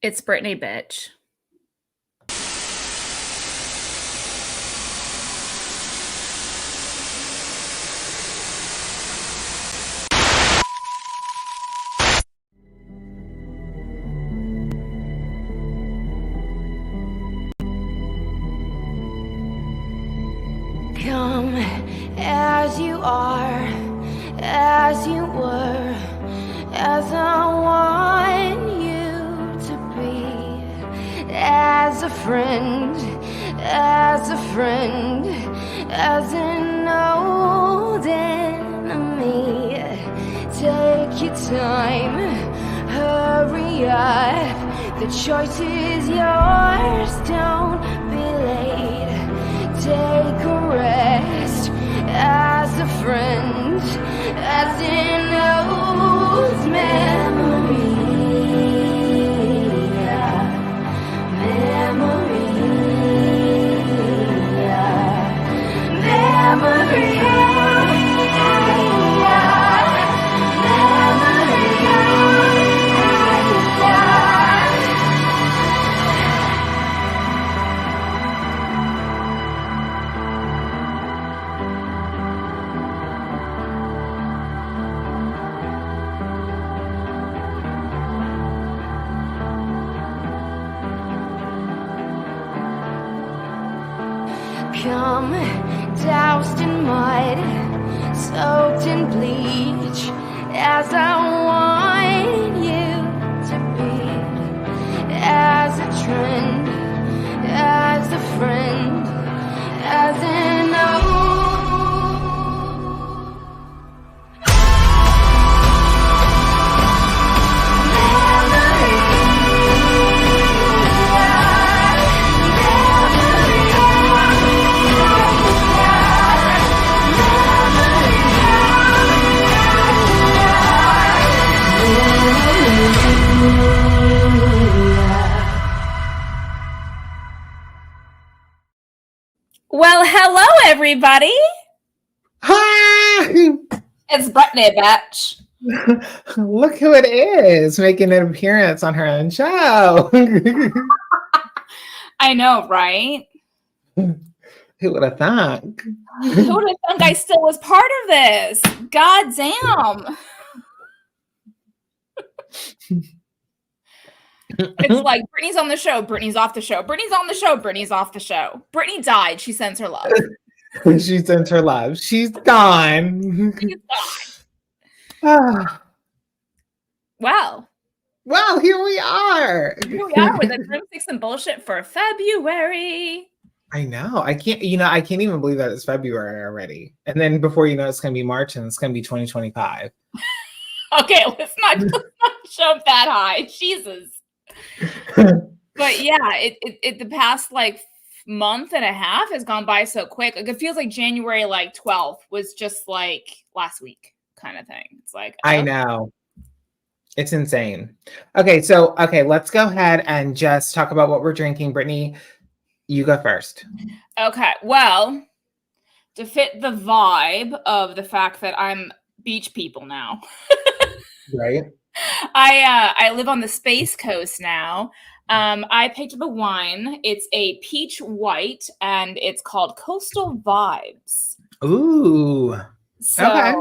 It's Brittany, bitch. Come as you are, as you were, as I want you to be, as a friend, as an old enemy. Take your time, hurry up, the choice is yours, don't be late. Take a rest, as a friend, as an old memory. Come doused in mud, soaked in bleach, as I want you to be, as a trend, as a friend, as an old. Well, hello, everybody. Hi! It's Brittany, bitch. Look who it is making an appearance on her own show. I know, right? Who would have thought? Who would have thunk I still was part of this? God damn. It's like Brittany's on the show, Brittany's off the show, Brittany's on the show, Brittany's off the show. Brittany died. She sends her love. She sends her love. She's gone. She's gone. Well, here we are. Here we are with the Broomsticks and bullshit for February. I know. I can't even believe that it's February already. And then before you know, it's going to be March and it's going to be 2025. Okay, let's not jump that high. Jesus. But yeah, it the past like month and a half has gone by so quick. Like it feels like January 12th was just like last week kind of thing. It's like I know. It's insane. Okay, let's go ahead and just talk about what we're drinking. Brittany, you go first. Okay, well, to fit the vibe of the fact that I'm beach people now. Right. I live on the Space Coast now. I picked up a wine. It's a peach white, and it's called Coastal Vibes. Ooh. So okay.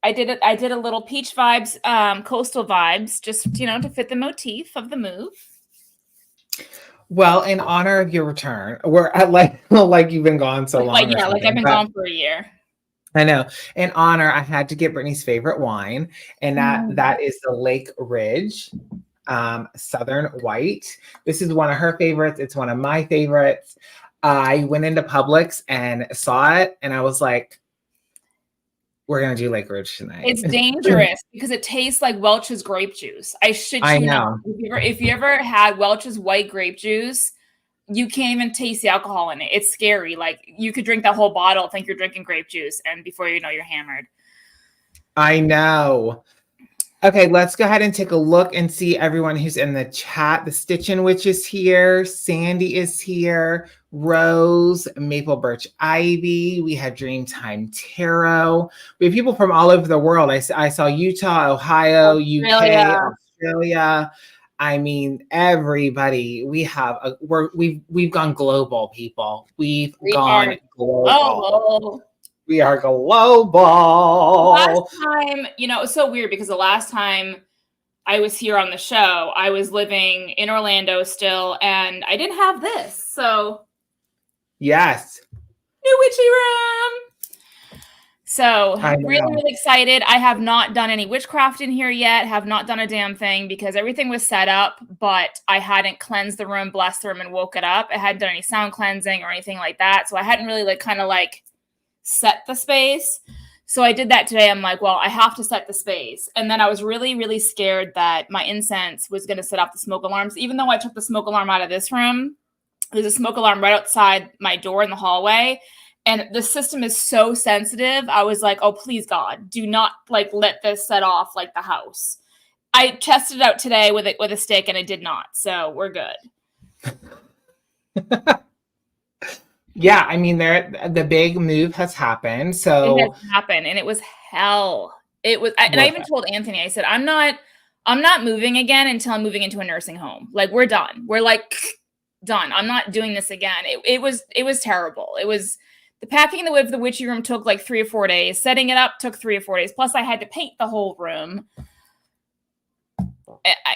I did a little peach vibes, coastal vibes, just to fit the motif of the move. Well, in honor of your return, we're at like you've been gone so long. Like I've been gone for a year. I know. In honor, I had to get Brittany's favorite wine, and that is the Lake Ridge Southern White. This is one of her favorites. It's one of my favorites. I went into Publix and saw it, and I was like, we're going to do Lake Ridge tonight. It's dangerous because it tastes like Welch's grape juice. I know. If you ever had Welch's white grape juice, you can't even taste the alcohol in it. It's scary. Like you could drink that whole bottle, think you're drinking grape juice, and before you know, you're hammered. I know. Okay, let's go ahead and take a look and see everyone who's in the chat. The Stitchin' Witch is here. Sandy is here. Rose, Maple Birch Ivy. We have Dreamtime Tarot. We have people from all over the world. I saw Utah, Ohio, UK, Australia. I mean, everybody, we've gone global, people. We've gone global. We are global. Last time, you know, it was so weird because the last time I was here on the show, I was living in Orlando still, and I didn't have this. So, yes, new witchy room. So, really, really excited. I have not done any witchcraft in here yet. Have not done a damn thing because everything was set up, but I hadn't cleansed the room, blessed the room, and woke it up. I hadn't done any sound cleansing or anything like that. So I hadn't really set the space. So I did that today. I'm like, well, I have to set the space. And then I was really, really scared that my incense was going to set off the smoke alarms. Even though I took the smoke alarm out of this room, there's a smoke alarm right outside my door in the hallway. And the system is so sensitive. I was like, oh, please, God, do not let this set off like the house. I tested it out today with a stick and it did not. So we're good. Yeah, I mean, the big move has happened. So it has happened, and it was hell. It was, and I even told Anthony, I said, I'm not moving again until I'm moving into a nursing home. Like, we're done. We're done. I'm not doing this again. It was terrible. It was the packing the witchy room took 3 or 4 days. Setting it up took 3 or 4 days. Plus, I had to paint the whole room.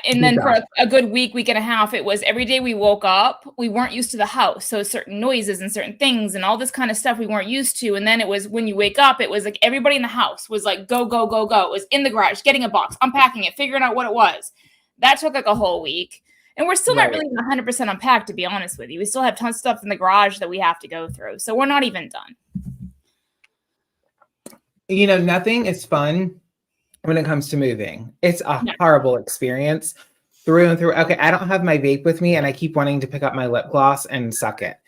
And then for a good week and a half, it was every day we woke up, we weren't used to the house. So certain noises and certain things and all this kind of stuff we weren't used to. And then it was when you wake up, it was everybody in the house was go, go, go, go. It was in the garage, getting a box, unpacking it, figuring out what it was. That took a whole week. And we're still not really 100% unpacked, to be honest with you. We still have tons of stuff in the garage that we have to go through. So we're not even done. You know, nothing is fun when it comes to moving. It's a horrible experience through and through. Okay, I don't have my vape with me and I keep wanting to pick up my lip gloss and suck it.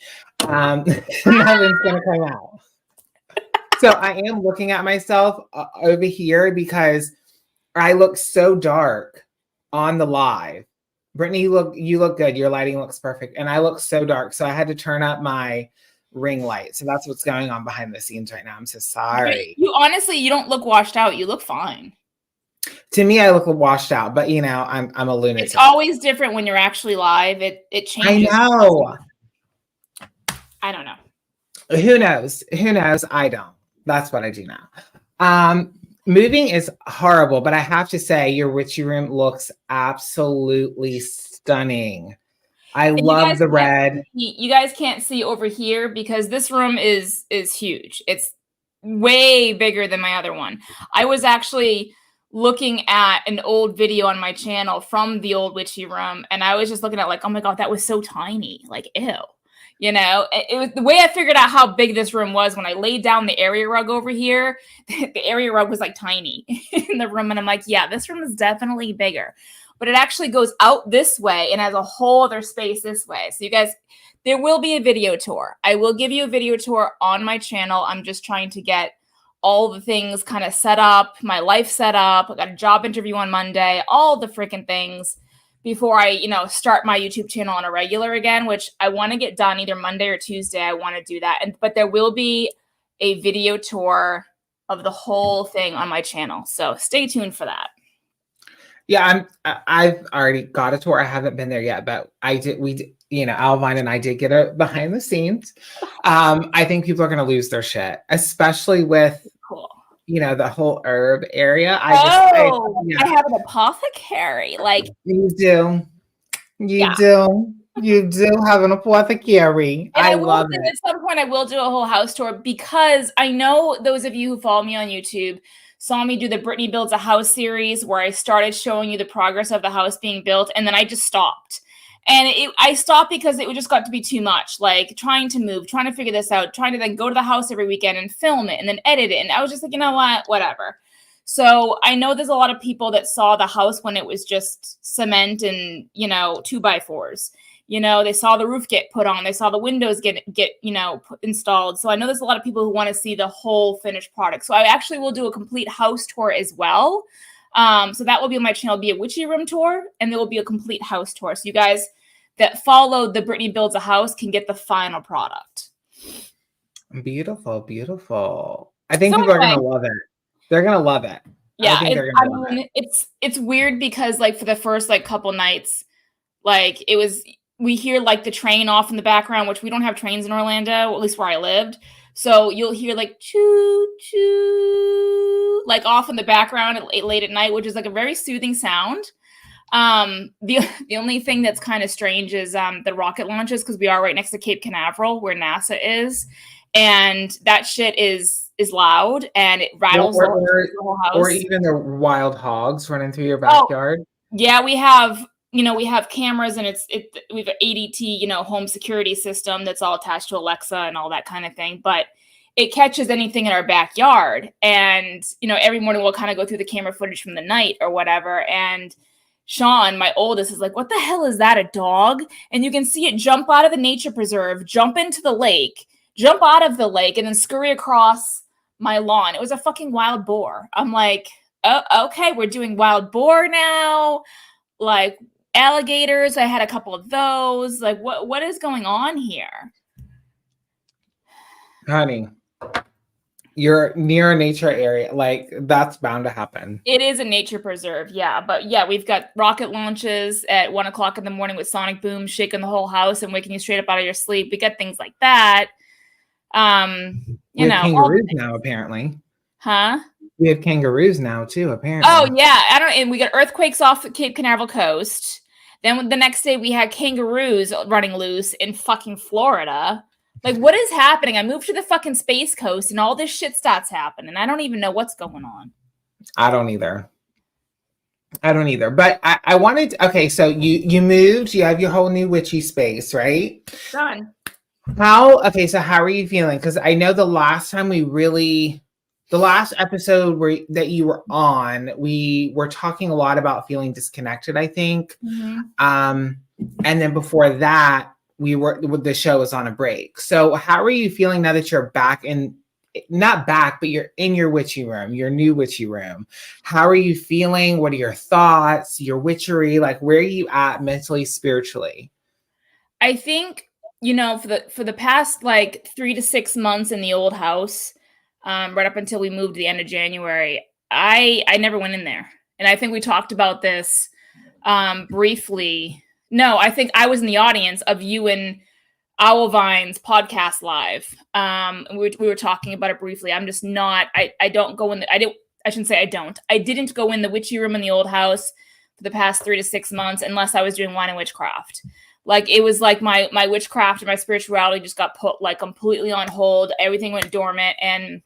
Nothing's gonna come out. So I am looking at myself over here because I look so dark on the live. Brittany, you look good. Your lighting looks perfect. And I look so dark. So I had to turn up my ring light. So that's what's going on behind the scenes right now. I'm so sorry. You honestly, you don't look washed out. You look fine. To me, I look washed out, but you know, I'm a lunatic. It's always different when you're actually live. It changes. I know. I don't know. Who knows? Who knows? I don't. That's what I do now. Moving is horrible, but I have to say your witchy room looks absolutely stunning. I love the red. You guys can't see over here because this room is huge. It's way bigger than my other one. I was actually looking at an old video on my channel from the old witchy room, and I was just looking at oh my God, that was so tiny. Ew. You know, it was the way I figured out how big this room was when I laid down the area rug over here. The area rug was tiny in the room. And I'm like, yeah, this room is definitely bigger. But it actually goes out this way and has a whole other space this way. So you guys, there will be a video tour. I will give you a video tour on my channel. I'm just trying to get all the things kind of set up, my life set up. I got a job interview on Monday, all the freaking things before I, start my YouTube channel on a regular again, which I want to get done either Monday or Tuesday. I want to do that. But there will be a video tour of the whole thing on my channel. So stay tuned for that. Yeah, I've already got a tour. I haven't been there yet, but Alvine and I did get a behind the scenes. I think people are going to lose their shit, especially with the whole herb area. I have an apothecary. You do have an apothecary. And I love it. At some point I will do a whole house tour because I know those of you who follow me on YouTube saw me do the Brittany Builds a House series where I started showing you the progress of the house being built, and then I just stopped. And I stopped because it just got to be too much, trying to move, trying to figure this out, trying to then go to the house every weekend and film it and then edit it. And I was just like, you know what, whatever. So I know there's a lot of people that saw the house when it was just cement and, 2x4s. They saw the roof get put on. They saw the windows get installed. So I know there's a lot of people who want to see the whole finished product. So I actually will do a complete house tour as well. So that will be on my channel, be a witchy room tour, and there will be a complete house tour. So you guys that followed the Brittany Builds a House can get the final product. Beautiful, beautiful. I think people are going to love it. They're going to love it. Yeah, think they're gonna love it. it's weird because like for the first like couple nights, like we hear like the train off in the background, which we don't have trains in Orlando, at least where I lived. So you'll hear like choo choo like off in the background late at night, which is like a very soothing sound. The only thing that's kind of strange is the rocket launches, because we are right next to Cape Canaveral where NASA is, and that shit is loud and it rattles the whole house. Or even the wild hogs running through your backyard. Yeah, we have cameras, and we have an ADT, home security system that's all attached to Alexa and all that kind of thing. But it catches anything in our backyard, and every morning we'll kind of go through the camera footage from the night or whatever. And Sean, my oldest, is like, "What the hell is that? A dog?" And you can see it jump out of the nature preserve, jump into the lake, jump out of the lake, and then scurry across my lawn. It was a fucking wild boar. I'm like, oh, okay, we're doing wild boar now. Like alligators, I had a couple of those. Like, what is going on here? Honey, you're near a nature area. Like, that's bound to happen. It is a nature preserve, yeah. But yeah, we've got rocket launches at 1 o'clock in the morning with sonic boom shaking the whole house and waking you straight up out of your sleep. We got things like that. Kangaroos now, apparently. Huh? We have kangaroos now too, apparently. Oh yeah, and we got earthquakes off the Cape Canaveral coast. Then the next day we had kangaroos running loose in fucking Florida. Like, what is happening? I moved to the fucking Space Coast and all this shit starts happening. I don't even know what's going on. I don't either. But I wanted okay, so you moved, you have your whole new witchy space, right? Done. How are you feeling? Because I know the last episode that you were on, we were talking a lot about feeling disconnected, I think. Mm-hmm. And then before that, the show was on a break. So how are you feeling now that you're back not back, but you're in your witchy room, your new witchy room? How are you feeling? What are your thoughts, your witchery? Like, where are you at mentally, spiritually? I think, for the past like 3 to 6 months in the old house, right up until we moved to the end of January, I never went in there. And I think we talked about this briefly. No, I think I was in the audience of you and Owlvine's podcast live. We were talking about it briefly. I'm just not, I don't go in I shouldn't say I don't. I didn't go in the witchy room in the old house for the past 3 to 6 months unless I was doing Wine Witchcraft. Like, it was like my witchcraft and my spirituality just got put like completely on hold. Everything went dormant. And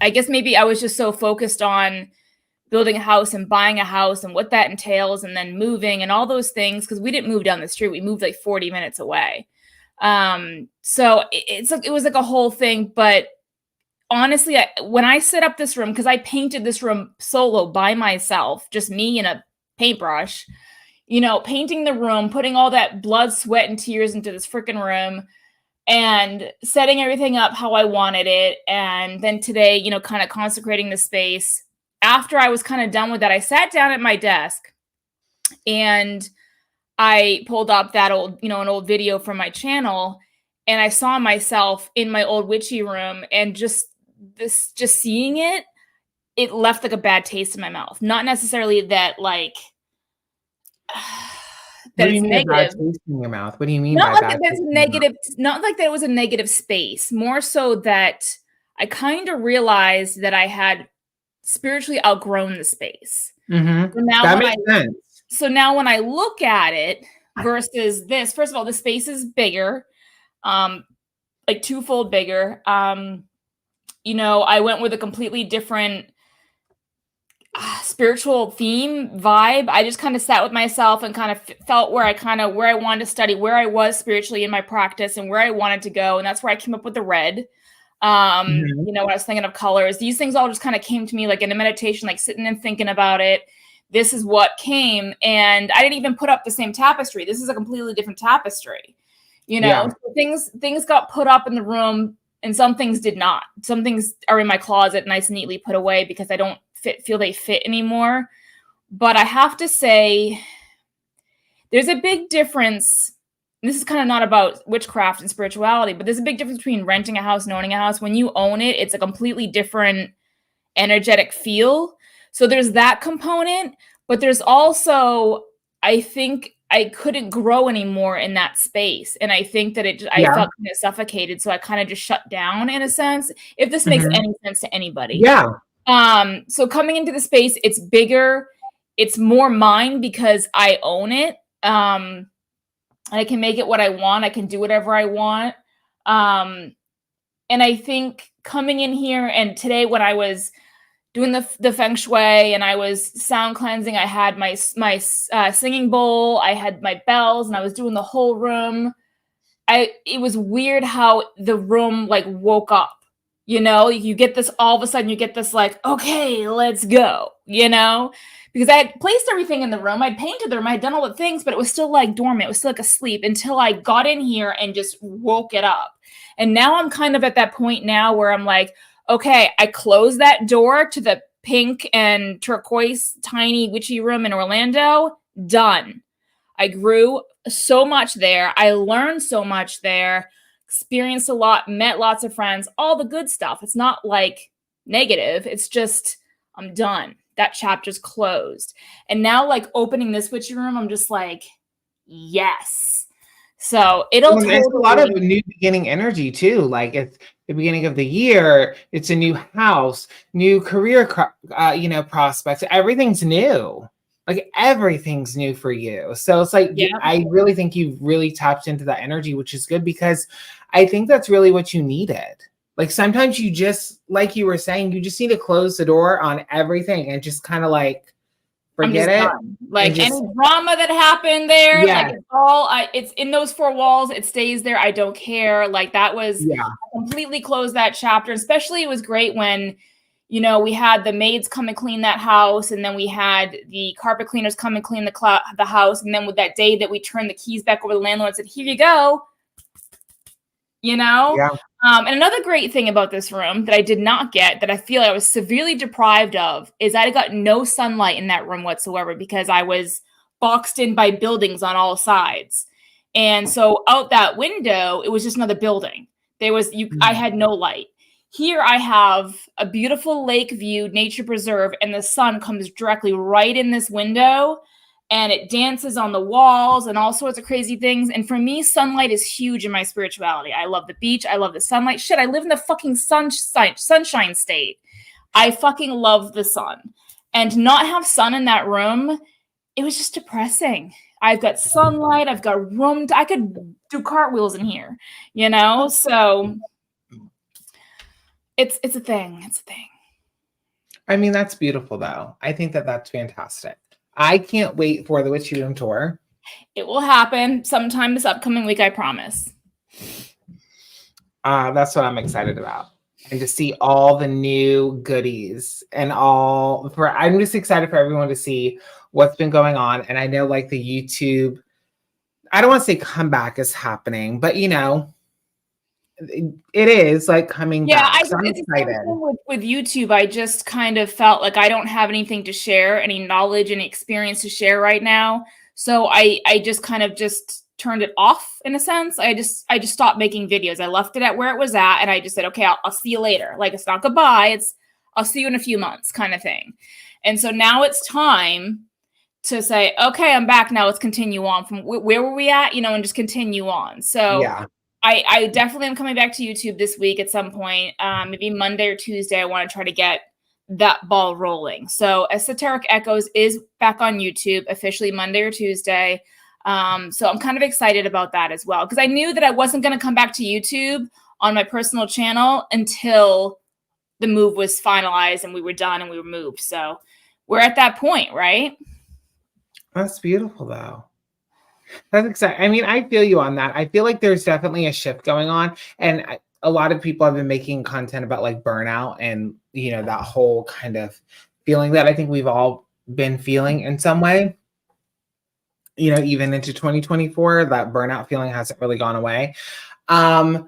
I guess maybe I was just so focused on building a house and buying a house and what that entails and then moving and all those things, because we didn't move down the street. We moved like 40 minutes away. So it was like a whole thing. But honestly, when I set up this room, because I painted this room solo by myself, just me and a paintbrush, painting the room, putting all that blood, sweat, and tears into this freaking room, and setting everything up how I wanted it. And then today, kind of consecrating the space. After I was kind of done with that, I sat down at my desk and I pulled up that old, an old video from my channel, and I saw myself in my old witchy room, and just seeing it left like a bad taste in my mouth. Not necessarily that like that it's negative. Bad taste in your mouth? What do you mean? Not like that's negative. Not like that it was a negative space. More so that I kind of realized that I had spiritually outgrown the space. Mm-hmm. So now that makes sense. So now when I look at it versus this, first of all, the space is bigger, like twofold bigger. I went with a completely different spiritual theme vibe. I just kind of sat with myself and kind of felt where I wanted to study, where I was spiritually in my practice and where I wanted to go. And that's where I came up with the red. When I was thinking of colors, these things all just kind of came to me like in a meditation, like sitting and thinking about it. This is what came. And I didn't even put up the same tapestry. This is a completely different tapestry. So things got put up in the room and some things did not. Some things are in my closet nice and neatly put away because I don't feel they fit anymore. But I have to say, there's a big difference. This is kind of not about witchcraft and spirituality, but there's a big difference between renting a house and owning a house. When you own it, it's a completely different energetic feel. So there's that component, but there's also, I think I couldn't grow anymore in that space. And I think that I felt kind of suffocated. So I kind of just shut down in a sense, if this makes any sense to anybody. Yeah. So coming into the space, it's bigger, it's more mine because I own it. I can make it what I want. I can do whatever I want. And I think coming in here, and today when I was doing the feng shui and I was sound cleansing, I had my singing bowl, I had my bells, and I was doing the whole room. It was weird how the room like woke up. You know, you get this, all of a sudden you get this like, okay, let's go, you know, because I had placed everything in the room. I'd painted the room. I'd done all the things, but it was still like dormant. It was still like asleep until I got in here and just woke it up. And now I'm kind of at that point now where I'm like, okay, I closed that door to the pink and turquoise tiny witchy room in Orlando. Done. I grew so much there. I learned so much there. Experienced a lot, met lots of friends, all the good stuff. It's not like negative. It's just, I'm done. That chapter's closed. And now like opening this witchy room, I'm just like, yes. So it'll there's a lot of new beginning energy too. Like it's the beginning of the year. It's a new house, new career, prospects. Everything's new. Like everything's new for you. So it's like, I really think you've really tapped into that energy, which is good because I think that's really what you needed. Like sometimes you just, like you were saying, you just need to close the door on everything and just kind of like forget it. Like any drama that happened there, like it's all, it's in those four walls. It stays there. I don't care. Like that was, I completely closed that chapter. Especially it was great when, you know, we had the maids come and clean that house, and then we had the carpet cleaners come and clean the house. And then with that day that we turned the keys back over to the landlord and said, here you go, you know? Yeah. And another great thing about this room that I did not get, that I feel I was severely deprived of, is I got no sunlight in that room whatsoever because I was boxed in by buildings on all sides. And so out that window, it was just another building. I had no light. Here I have a beautiful lake view, nature preserve, and the sun comes directly right in this window, and it dances on the walls and all sorts of crazy things. And for me, sunlight is huge in my spirituality. I love the beach. I love the sunlight. Shit, I live in the fucking sunshine state. I fucking love the sun. And to not have sun in that room, it was just depressing. I've got sunlight. I've got room. I could do cartwheels in here, you know? So it's a thing. It's a thing. I mean, that's beautiful, though. I think that's fantastic. I can't wait for the Witchy Room tour. It will happen sometime this upcoming week, I promise. That's what I'm excited about. And to see all the new goodies and I'm just excited for everyone to see what's been going on. And I know like the YouTube, I don't want to say comeback is happening, but you know, it is like coming back. So I'm excited. With YouTube, I just kind of felt like I don't have anything to share, any knowledge and experience to share right now. So I just kind of just turned it off in a sense. I just stopped making videos. I left it at where it was at, and I just said, okay, I'll see you later. Like it's not goodbye. It's I'll see you in a few months kind of thing. And so now it's time to say, okay, I'm back now. Let's continue on from where were we at, you know, and just continue on. So yeah. I definitely am coming back to YouTube this week at some point. Maybe Monday or Tuesday. I want to try to get that ball rolling. So Esoteric Echoes is back on YouTube officially Monday or Tuesday. So I'm kind of excited about that as well, because I knew that I wasn't going to come back to YouTube on my personal channel until the move was finalized and we were done and we were moved. So we're at that point, right? That's beautiful, though. That's exciting. I mean, I feel you on that. I feel like there's definitely a shift going on. And a lot of people have been making content about like burnout and, you know, that whole kind of feeling that I think we've all been feeling in some way. You know, even into 2024, that burnout feeling hasn't really gone away. I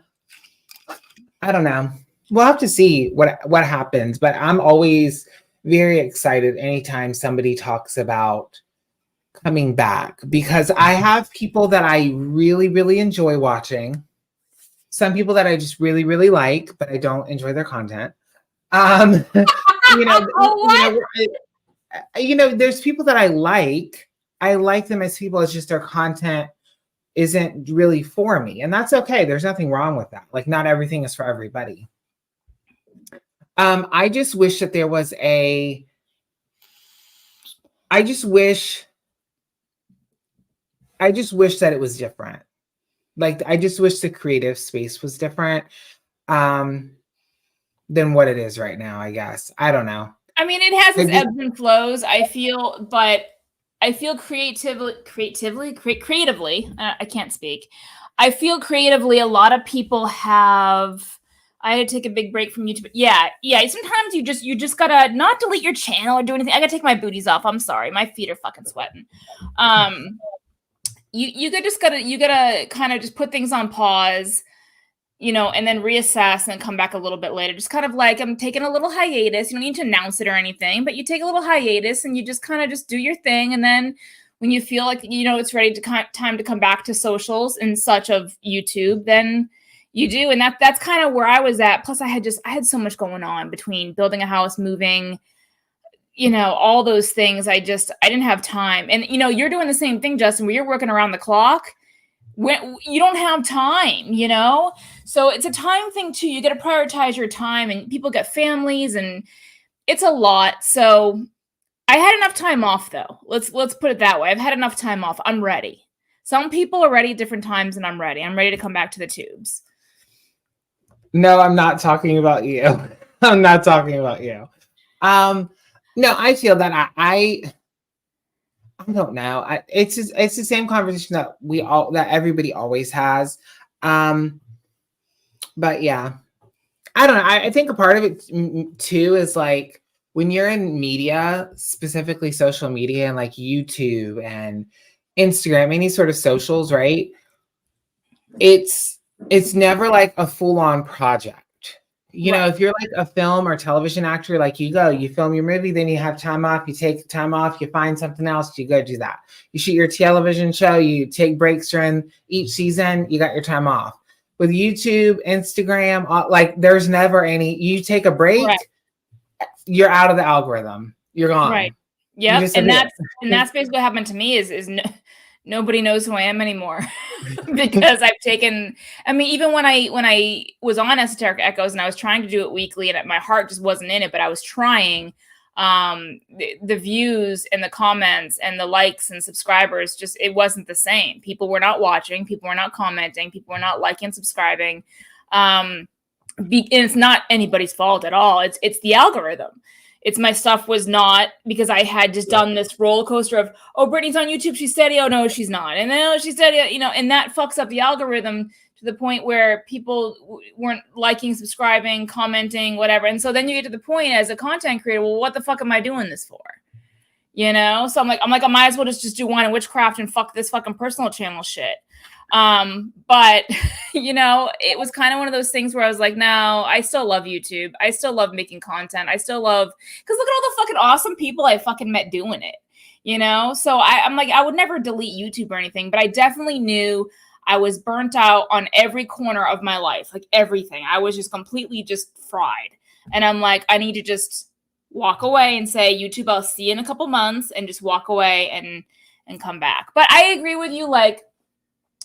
don't know. We'll have to see what happens, but I'm always very excited anytime somebody talks about coming back, because I have people that I really, really enjoy watching. Some people that I just really, really like, but I don't enjoy their content. You know, there's people that I like them as people. It's just their content isn't really for me. And that's okay. There's nothing wrong with that. Like, not everything is for everybody. I just wish that there was I just wish that it was different. Like, I just wish the creative space was different than what it is right now, I guess. I don't know. I mean, it has its ebbs and flows, I feel, but I feel creatively, I can't speak. I feel creatively, a lot of people I had to take a big break from YouTube. Yeah. Sometimes you just gotta not delete your channel or do anything. I gotta take my booties off. I'm sorry. My feet are fucking sweating. You gotta kind of just put things on pause, and then reassess and come back a little bit later. Just kind of like, I'm taking a little hiatus. You don't need to announce it or anything, but you take a little hiatus and you just kind of just do your thing. And then when you feel like, it's ready to time to come back to socials and such of YouTube, then you do. And that's kind of where I was at. Plus I had so much going on between building a house, moving, all those things. I didn't have time. And, you're doing the same thing, Justin, where you're working around the clock. When you don't have time, so it's a time thing too. You got to prioritize your time, and people get families, and it's a lot. So I had enough time off, though. Let's put it that way. I've had enough time off. I'm ready. Some people are ready at different times, and I'm ready. I'm ready to come back to the tubes. No, I'm not talking about you. I'm not talking about you. No, I feel that I don't know. It's the same conversation that everybody always has. But yeah, I don't know. I think a part of it too is like, when you're in media, specifically social media and like YouTube and Instagram, any sort of socials, right? It's never like a full-on project. If you're like a film or television actor, like you film your movie, then you have time off, you take time off, you find something else, you go do that. You shoot your television show, you take breaks during each season, you got your time off. With YouTube, Instagram, like there's never you take a break, right, you're out of the algorithm. You're gone. Right. Yep. And that's basically what happened to me is nobody knows who I am anymore because I've taken, even when I was on Esoteric Echoes and I was trying to do it weekly and my heart just wasn't in it, but I was trying, the views and the comments and the likes and subscribers, it wasn't the same. People were not watching, people were not commenting, people were not liking and subscribing. And it's not anybody's fault at all. It's the algorithm. It's my stuff was not, because I had just done this roller coaster of, oh, Brittany's on YouTube, she's steady. Oh no, she's not. And then, oh, she's steady, and that fucks up the algorithm to the point where people weren't liking, subscribing, commenting, whatever. And so then you get to the point as a content creator, well, what the fuck am I doing this for? So I'm like, I might as well just do Wine and Witchcraft and fuck this fucking personal channel shit. But it was kind of one of those things where I was like, no, I still love YouTube. I still love making content. I still love, because look at all the fucking awesome people I fucking met doing it, so I'm like, I would never delete YouTube or anything, but I definitely knew I was burnt out on every corner of my life, like everything. I was just completely just fried. And I'm like, I need to just walk away and say, YouTube, I'll see you in a couple months, and just walk away and come back. But I agree with you, like,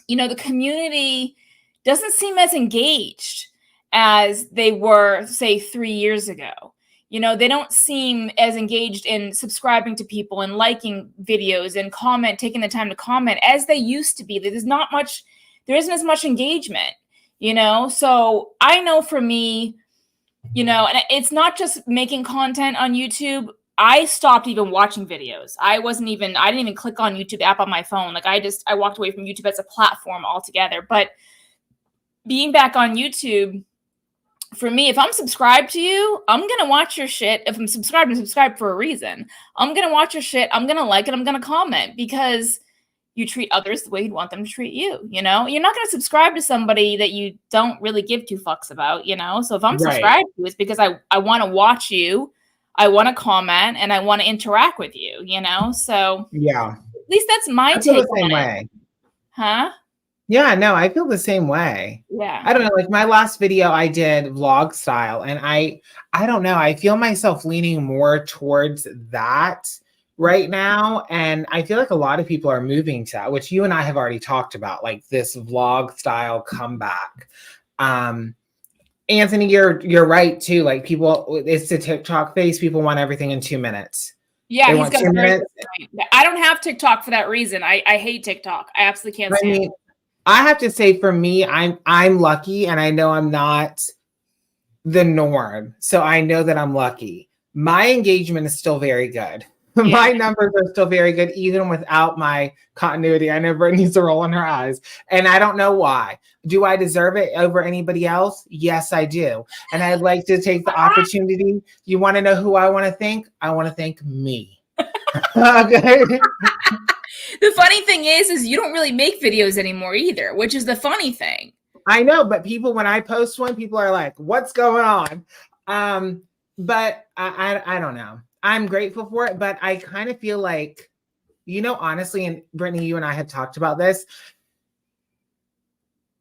the community doesn't seem as engaged as they were, say, 3 years ago. They don't seem as engaged in subscribing to people and liking videos and taking the time to comment as they used to be. There isn't as much engagement, So I know for me, and it's not just making content on YouTube. I stopped even watching videos. I didn't even click on YouTube app on my phone. Like I walked away from YouTube as a platform altogether. But being back on YouTube, for me, if I'm subscribed to you, I'm going to watch your shit. If I'm subscribed, I'm subscribed for a reason. I'm going to watch your shit. I'm going to like it. I'm going to comment, because you treat others the way you'd want them to treat you. You're not going to subscribe to somebody that you don't really give two fucks about, So if I'm subscribed to you, it's because I want to watch you. I want to comment and I want to interact with you, So yeah, at least that's my take on it. Huh? Yeah, no, I feel the same way. Yeah. I don't know, like my last video I did vlog style, and I don't know, I feel myself leaning more towards that right now, and I feel like a lot of people are moving to that, which you and I have already talked about, like this vlog style comeback. Anthony, you're right too. Like people, it's the TikTok face. People want everything in 2 minutes. Yeah, They he's want got 2 a very minutes. good point. I don't have TikTok for that reason. I hate TikTok. I absolutely can't I stand mean, it. I have to say, for me, I'm lucky, and I know I'm not the norm. So I know that I'm lucky. My engagement is still very good. My numbers are still very good, even without my continuity. I know Brittany's rolling her eyes, and I don't know why. Do I deserve it over anybody else? Yes, I do. And I'd like to take the opportunity. You want to know who I want to thank? I want to thank me. Okay. The funny thing is you don't really make videos anymore either, which is the funny thing. I know, but people, when I post one, people are like, what's going on? But I don't know. I'm grateful for it, but I kind of feel like, honestly, and Brittany, you and I have talked about this.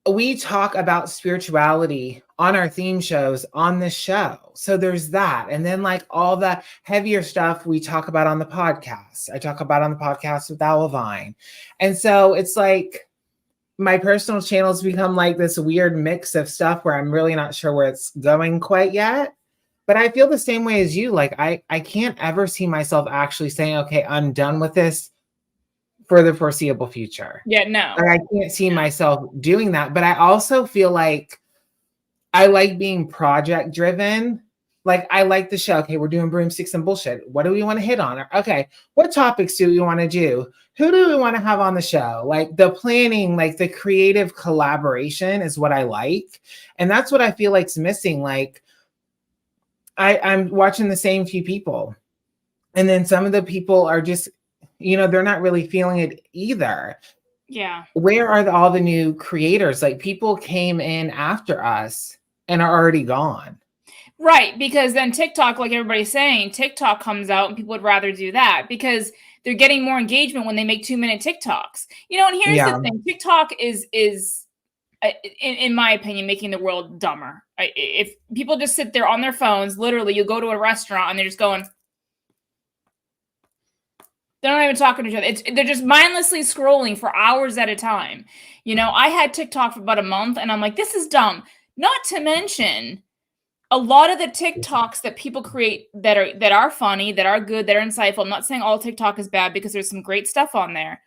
We talk about spirituality on our theme shows on this show. So there's that. And then like all the heavier stuff we talk about on the podcast. I talk about on the podcast with Vine. And so it's like my personal channels become like this weird mix of stuff where I'm really not sure where it's going quite yet. But I feel the same way as you. Like I can't ever see myself actually saying, okay, I'm done with this for the foreseeable future. Yeah, no. Like, I can't see myself doing that. But I also feel like I like being project driven. Like I like the show. Okay, we're doing broomsticks and bullshit. What do we want to hit on? Okay, what topics do we want to do? Who do we want to have on the show? Like the planning, like the creative collaboration is what I like. And that's what I feel like's missing. Like I'm watching the same few people. And then some of the people are just, they're not really feeling it either. Yeah. Where are all the new creators? Like people came in after us and are already gone. Right. Because then TikTok, like everybody's saying, TikTok comes out and people would rather do that because they're getting more engagement when they make 2-minute TikToks. And here's the thing. TikTok is in my opinion, making the world dumber. If people just sit there on their phones, literally, you go to a restaurant and they're just going, they're not even talking to each other. They're just mindlessly scrolling for hours at a time. I had TikTok for about a month and I'm like, this is dumb. Not to mention a lot of the TikToks that people create that are funny, that are good, that are insightful. I'm not saying all TikTok is bad because there's some great stuff on there.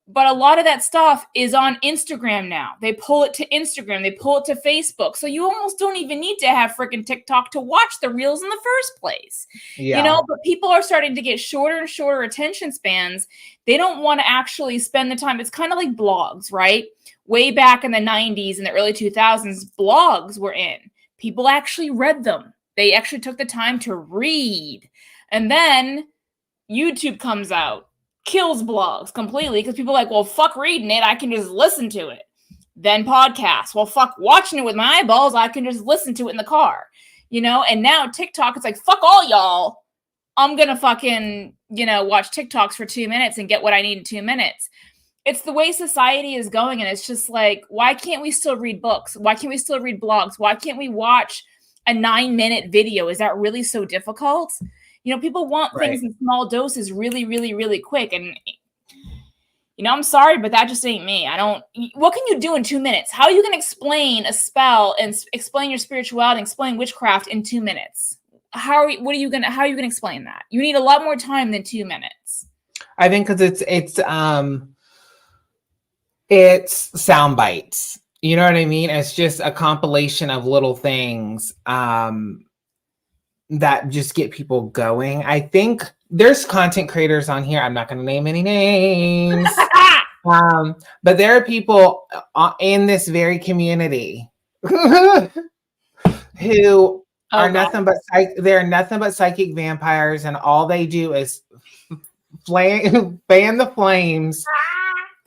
But a lot of that stuff is on Instagram now. They pull it to Instagram. They pull it to Facebook. So you almost don't even need to have freaking TikTok to watch the reels in the first place. Yeah. But people are starting to get shorter and shorter attention spans. They don't want to actually spend the time. It's kind of like blogs, right? Way back in the 90s and the early 2000s, blogs were in. People actually read them. They actually took the time to read. And then YouTube comes out. Kills blogs completely because people are like, well, fuck reading it. I can just listen to it. Then podcasts. Well, fuck watching it with my eyeballs. I can just listen to it in the car. And now TikTok, it's like, fuck all y'all. I'm going to fucking, watch TikToks for 2 minutes and get what I need in 2 minutes. It's the way society is going. And it's just like, why can't we still read books? Why can't we still read blogs? Why can't we watch a 9-minute video? Is that really so difficult? People want things in small doses really, really, really quick. And, I'm sorry, but that just ain't me. What can you do in 2 minutes? How are you going to explain a spell and explain your spirituality and explain witchcraft in 2 minutes? How are you going to explain that? You need a lot more time than 2 minutes. I think because it's sound bites. You know what I mean? It's just a compilation of little things, that just get people going. I think there's content creators on here. I'm not going to name any names, but there are people in this very community who are nothing but they're nothing but psychic vampires, and all they do is fan the flames.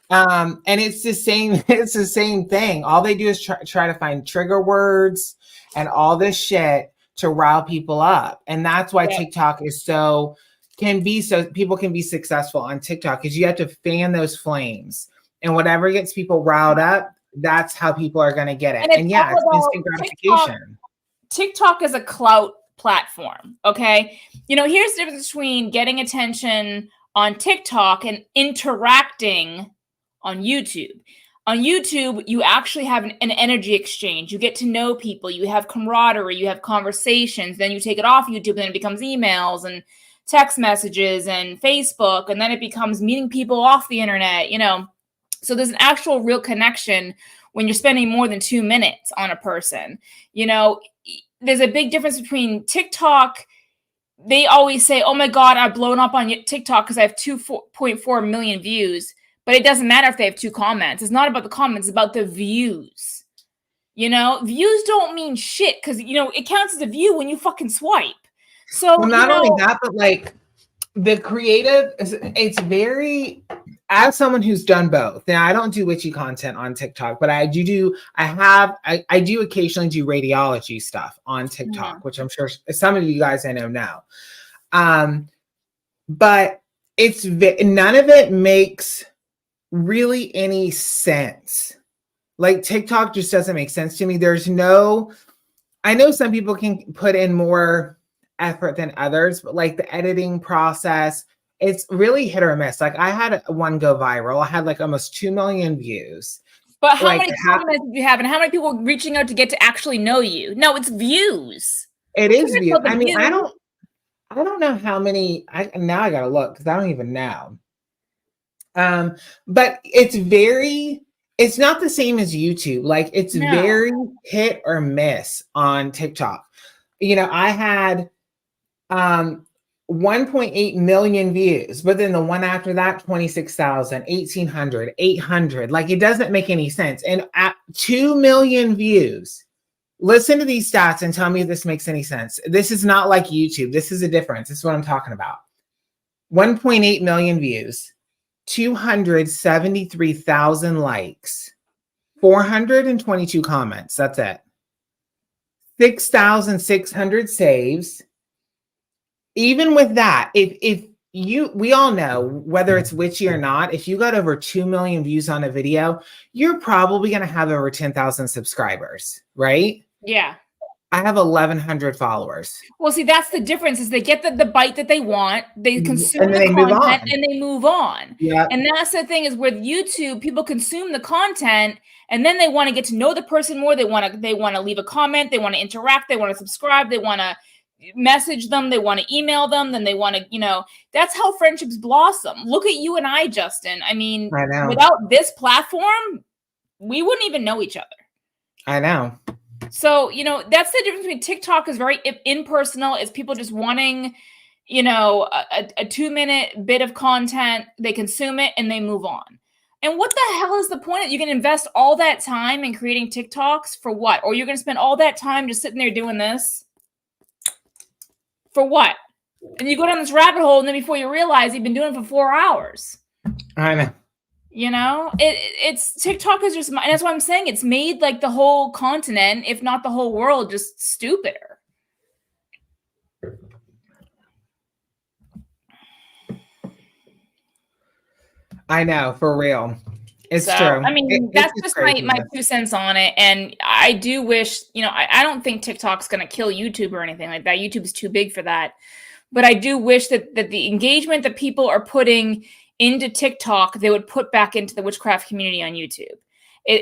And it's the same thing. All they do is try to find trigger words and all this shit to rile people up. And that's why TikTok is people can be successful on TikTok, because you have to fan those flames And whatever gets people riled up, that's how people are going to get it. And yeah, it's instant gratification. TikTok is a clout platform. Okay. Here's the difference between getting attention on TikTok and interacting on YouTube. On YouTube, you actually have an energy exchange. You get to know people. You have camaraderie. You have conversations. Then you take it off YouTube, and then it becomes emails and text messages and Facebook, and then it becomes meeting people off the internet. So there's an actual real connection when you're spending more than 2 minutes on a person. There's a big difference between TikTok. They always say, oh my God, I've blown up on TikTok because I have 2.4 million views. But it doesn't matter if they have 2 comments. It's not about the comments, it's about the views. Views don't mean shit because, it counts as a view when you fucking swipe. So not only that, but like the creative, it's very, as someone who's done both. Now I don't do witchy content on TikTok, but I do occasionally do radiology stuff on TikTok, which I'm sure some of you guys I know. But it's none of it makes really any sense. Like TikTok just doesn't make sense to me. I know some people can put in more effort than others, but like the editing process, it's really hit or miss. Like I had one go viral. I had like almost 2 million views. But how many comments did you have, and how many people reaching out to get to actually know you? No, it's views. It is views. I mean, I don't know how many. Now I gotta look because I don't even know. But it's not the same as YouTube. Like it's very hit or miss on TikTok. I had 1.8 million views, but then the one after that, 26,000, 1,800, 800. Like it doesn't make any sense. And at 2 million views, listen to these stats and tell me if this makes any sense. This is not like YouTube. This is a difference. This is what I'm talking about. 1.8 million views. 273,000 likes, 422 comments. That's it. 6,600 saves. Even with that, we all know whether it's witchy or not, if you got over 2 million views on a video, you're probably going to have over 10,000 subscribers, right? Yeah. I have 1,100 followers. Well, see, that's the difference is they get the bite that they want, they consume the content, and they move on. Yeah. And that's the thing is with YouTube, people consume the content, and then they want to get to know the person more. They want to leave a comment, they want to interact, they want to subscribe, they want to message them, they want to email them, then they want to, that's how friendships blossom. Look at you and I, Justin. I mean, without this platform, we wouldn't even know each other. I know. So, that's the difference between TikTok is very impersonal. It's people just wanting, a 2-minute bit of content. They consume it and they move on. And what the hell is the point? You can invest all that time in creating TikToks for what? Or you're going to spend all that time just sitting there doing this? For what? And you go down this rabbit hole and then before you realize you've been doing it for 4 hours. I know. It's TikTok is just, and that's why I'm saying it's made like the whole continent, if not the whole world, just stupider. I know, for real. It's true. I mean, that's just my 2 cents on it. And I do wish, I don't think TikTok's going to kill YouTube or anything like that. YouTube is too big for that. But I do wish that the engagement that people are putting into TikTok, they would put back into the witchcraft community on YouTube.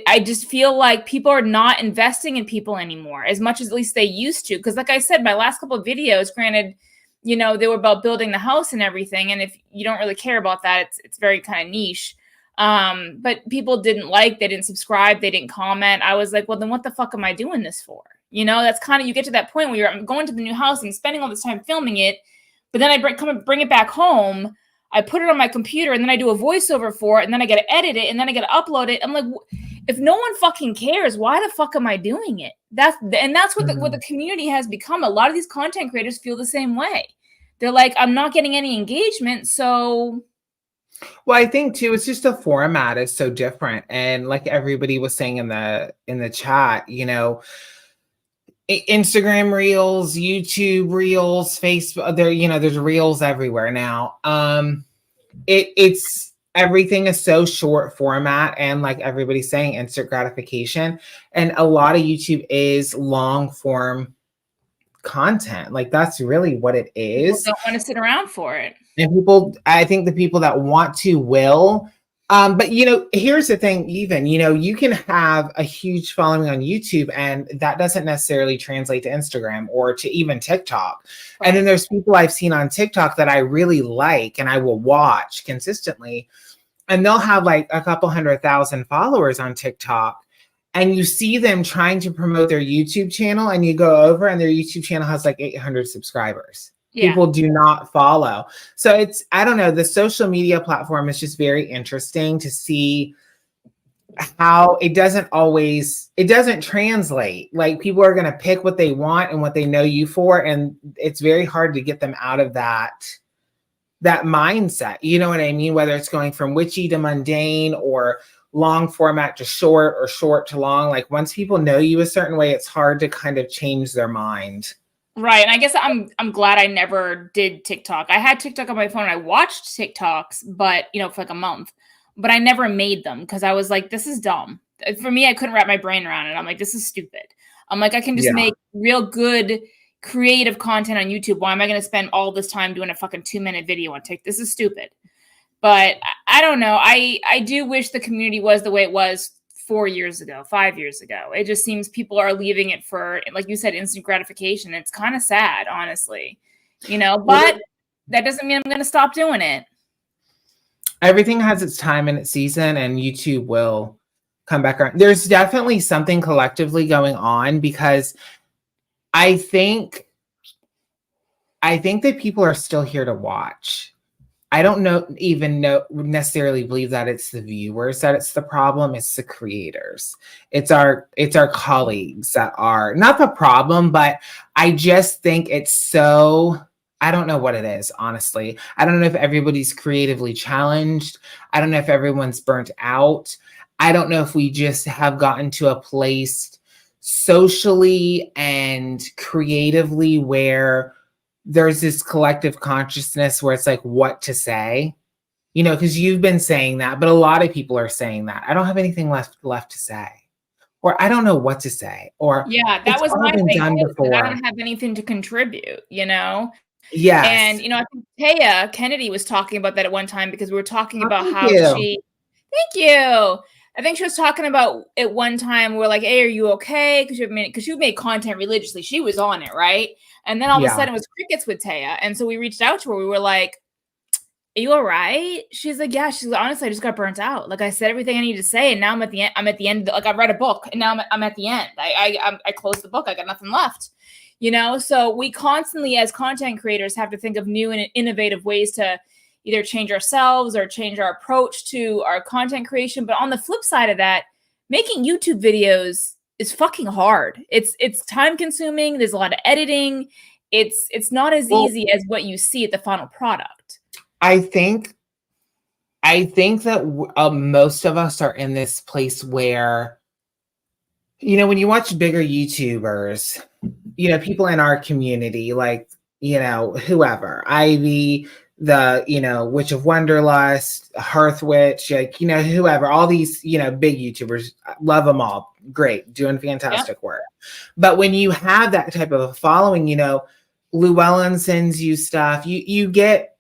I just feel like people are not investing in people anymore as much as at least they used to. Because like I said, my last couple of videos, granted, they were about building the house and everything. And if you don't really care about that, it's very kind of niche. But people they didn't subscribe, they didn't comment. I was like, well, then what the fuck am I doing this for? That's kind of, you get to that point where I'm going to the new house and spending all this time filming it. But then I come and bring it back home. I put it on my computer and then I do a voiceover for it and then I got to edit it and then I got to upload it. I'm like, if no one fucking cares, why the fuck am I doing it? That's what the community has become. A lot of these content creators feel the same way. They're like, I'm not getting any engagement, so. Well, I think too, it's just the format is so different. And like everybody was saying in the chat, Instagram reels, YouTube reels, Facebook, there's reels everywhere now. It's everything is so short format, and like everybody's saying, instant gratification. And a lot of YouTube is long form content. Like that's really what it is. People don't want to sit around for it. And I think the people that want to will. But here's the thing, even, you can have a huge following on YouTube and that doesn't necessarily translate to Instagram or to even TikTok. Right. And then there's people I've seen on TikTok that I really like and I will watch consistently. And they'll have like a couple 100,000 followers on TikTok. And you see them trying to promote their YouTube channel and you go over and their YouTube channel has like 800 subscribers. Yeah. People do not follow. So I don't know, the social media platform is just very interesting to see how it doesn't translate. Like people are going to pick what they want and what they know you for. And it's very hard to get them out of that mindset. You know what I mean? Whether it's going from witchy to mundane or long format to short or short to long. Like once people know you a certain way, it's hard to kind of change their mind. Right. And I guess I'm glad I never did TikTok. I had TikTok on my phone. I watched TikToks, but for like a month, but I never made them because I was like, this is dumb. For me, I couldn't wrap my brain around it. I'm like, this is stupid. I'm like, I can just make real good creative content on YouTube. Why am I going to spend all this time doing a fucking 2-minute video on TikTok? This is stupid. But I don't know. I do wish the community was the way it was 4 years ago, 5 years ago. It just seems people are leaving it for, like you said, instant gratification. It's kind of sad, honestly, but that doesn't mean I'm going to stop doing it. Everything has its time and its season, and YouTube will come back around. There's definitely something collectively going on because I think that people are still here to watch. I don't necessarily believe that it's the viewers that it's the problem. It's the creators. It's our colleagues that are not the problem, but I just think it's so, I don't know what it is, honestly. I don't know if everybody's creatively challenged. I don't know if everyone's burnt out. I don't know if we just have gotten to a place socially and creatively where there's this collective consciousness where it's like what to say, because you've been saying that, but a lot of people are saying that. I don't have anything left to say, or I don't know what to say, or that was my thing. I don't have anything to contribute, Yes. And, I think Taya Kennedy was talking about that at one time because we were talking about how thank you. I think she was talking about at one time, we're like, hey, are you okay? Because you made content religiously. She was on it, right? And then all of a sudden it was crickets with Taya. And so we reached out to her. We were like, are you all right? She's like, yeah. She's like, honestly, I just got burnt out. Like I said everything I need to say. And now I'm at the end. Like I read a book and now I'm at the end. I closed the book. I got nothing left. So we constantly as content creators have to think of new and innovative ways to either change ourselves or change our approach to our content creation. But on the flip side of that, making YouTube videos is fucking hard. It's time consuming. There's a lot of editing. It's not as easy as what you see at the final product. I think that most of us are in this place where, when you watch bigger YouTubers, people in our community, like, whoever, Ivy, the, Witch of Wonderlust, Hearth Witch, like, whoever, all these, big YouTubers, love them all. Great. Doing fantastic work. But when you have that type of a following, Llewellyn sends you stuff, you get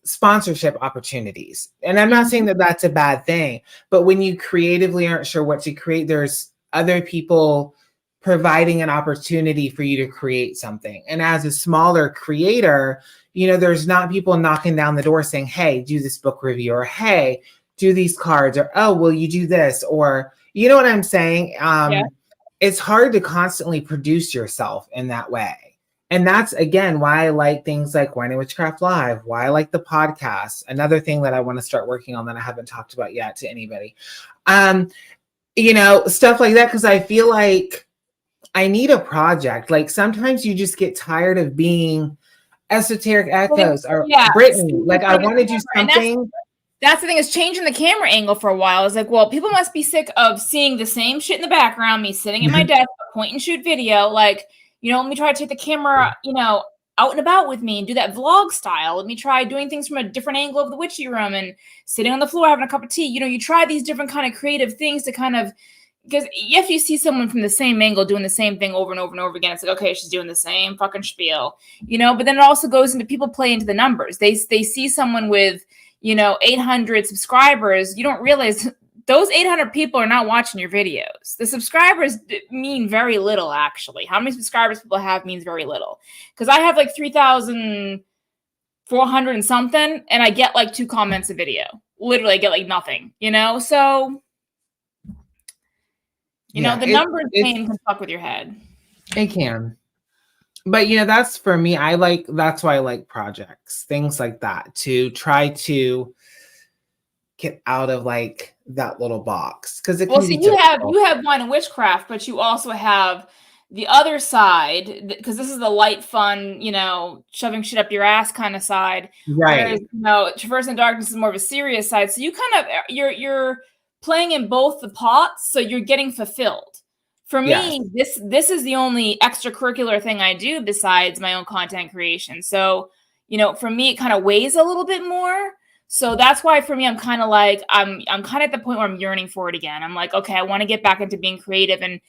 sponsorship opportunities. And I'm not saying that that's a bad thing, but when you creatively aren't sure what to create, there's other people providing an opportunity for you to create something. And as a smaller creator, there's not people knocking down the door saying, hey, do this book review, or hey, do these cards, or oh, will you do this? Or, you know what I'm saying? It's hard to constantly produce yourself in that way. And that's, again, why I like things like Wine Witchcraft Live, why I like the podcast. Another thing that I want to start working on that I haven't talked about yet to anybody. Stuff like that, because I feel like I need a project. Like sometimes you just get tired of being Esoteric Echoes or Brittany. Like I want to do something. That's the thing, is changing the camera angle for a while. It's like, well, people must be sick of seeing the same shit in the background, me sitting at my desk, point and shoot video. Like, let me try to take the camera, out and about with me and do that vlog style. Let me try doing things from a different angle of the witchy room and sitting on the floor having a cup of tea. You know, you try these different kind of creative things to kind of, because if you see someone from the same angle doing the same thing over and over and over again, it's like, okay, she's doing the same fucking spiel, you know. But then it also goes into, people play into the numbers. They see someone with, you know, 800 subscribers. You don't realize those 800 people are not watching your videos. The subscribers mean very little, actually. How many subscribers people have means very little. Because I have like 3,400 and something, and I get like 2 comments a video. Literally, I get like nothing, you know? So, you know, the numbers game can fuck with your head. It can. But, you know, that's for me. That's why I like projects, things like that, to try to get out of like that little box. Because you have Wine Witchcraft, but you also have the other side, because this is the light, fun, you know, shoving shit up your ass kind of side. Right. Whereas, you know, Traversing Darkness is more of a serious side. So you kind of, you're playing in both the pots, so you're getting fulfilled. For me, this is the only extracurricular thing I do besides my own content creation. So, you know, for me, it kind of weighs a little bit more. So that's why for me, I'm kind of like, I'm kind of at the point where I'm yearning for it again. I'm like, okay, I want to get back into being creative and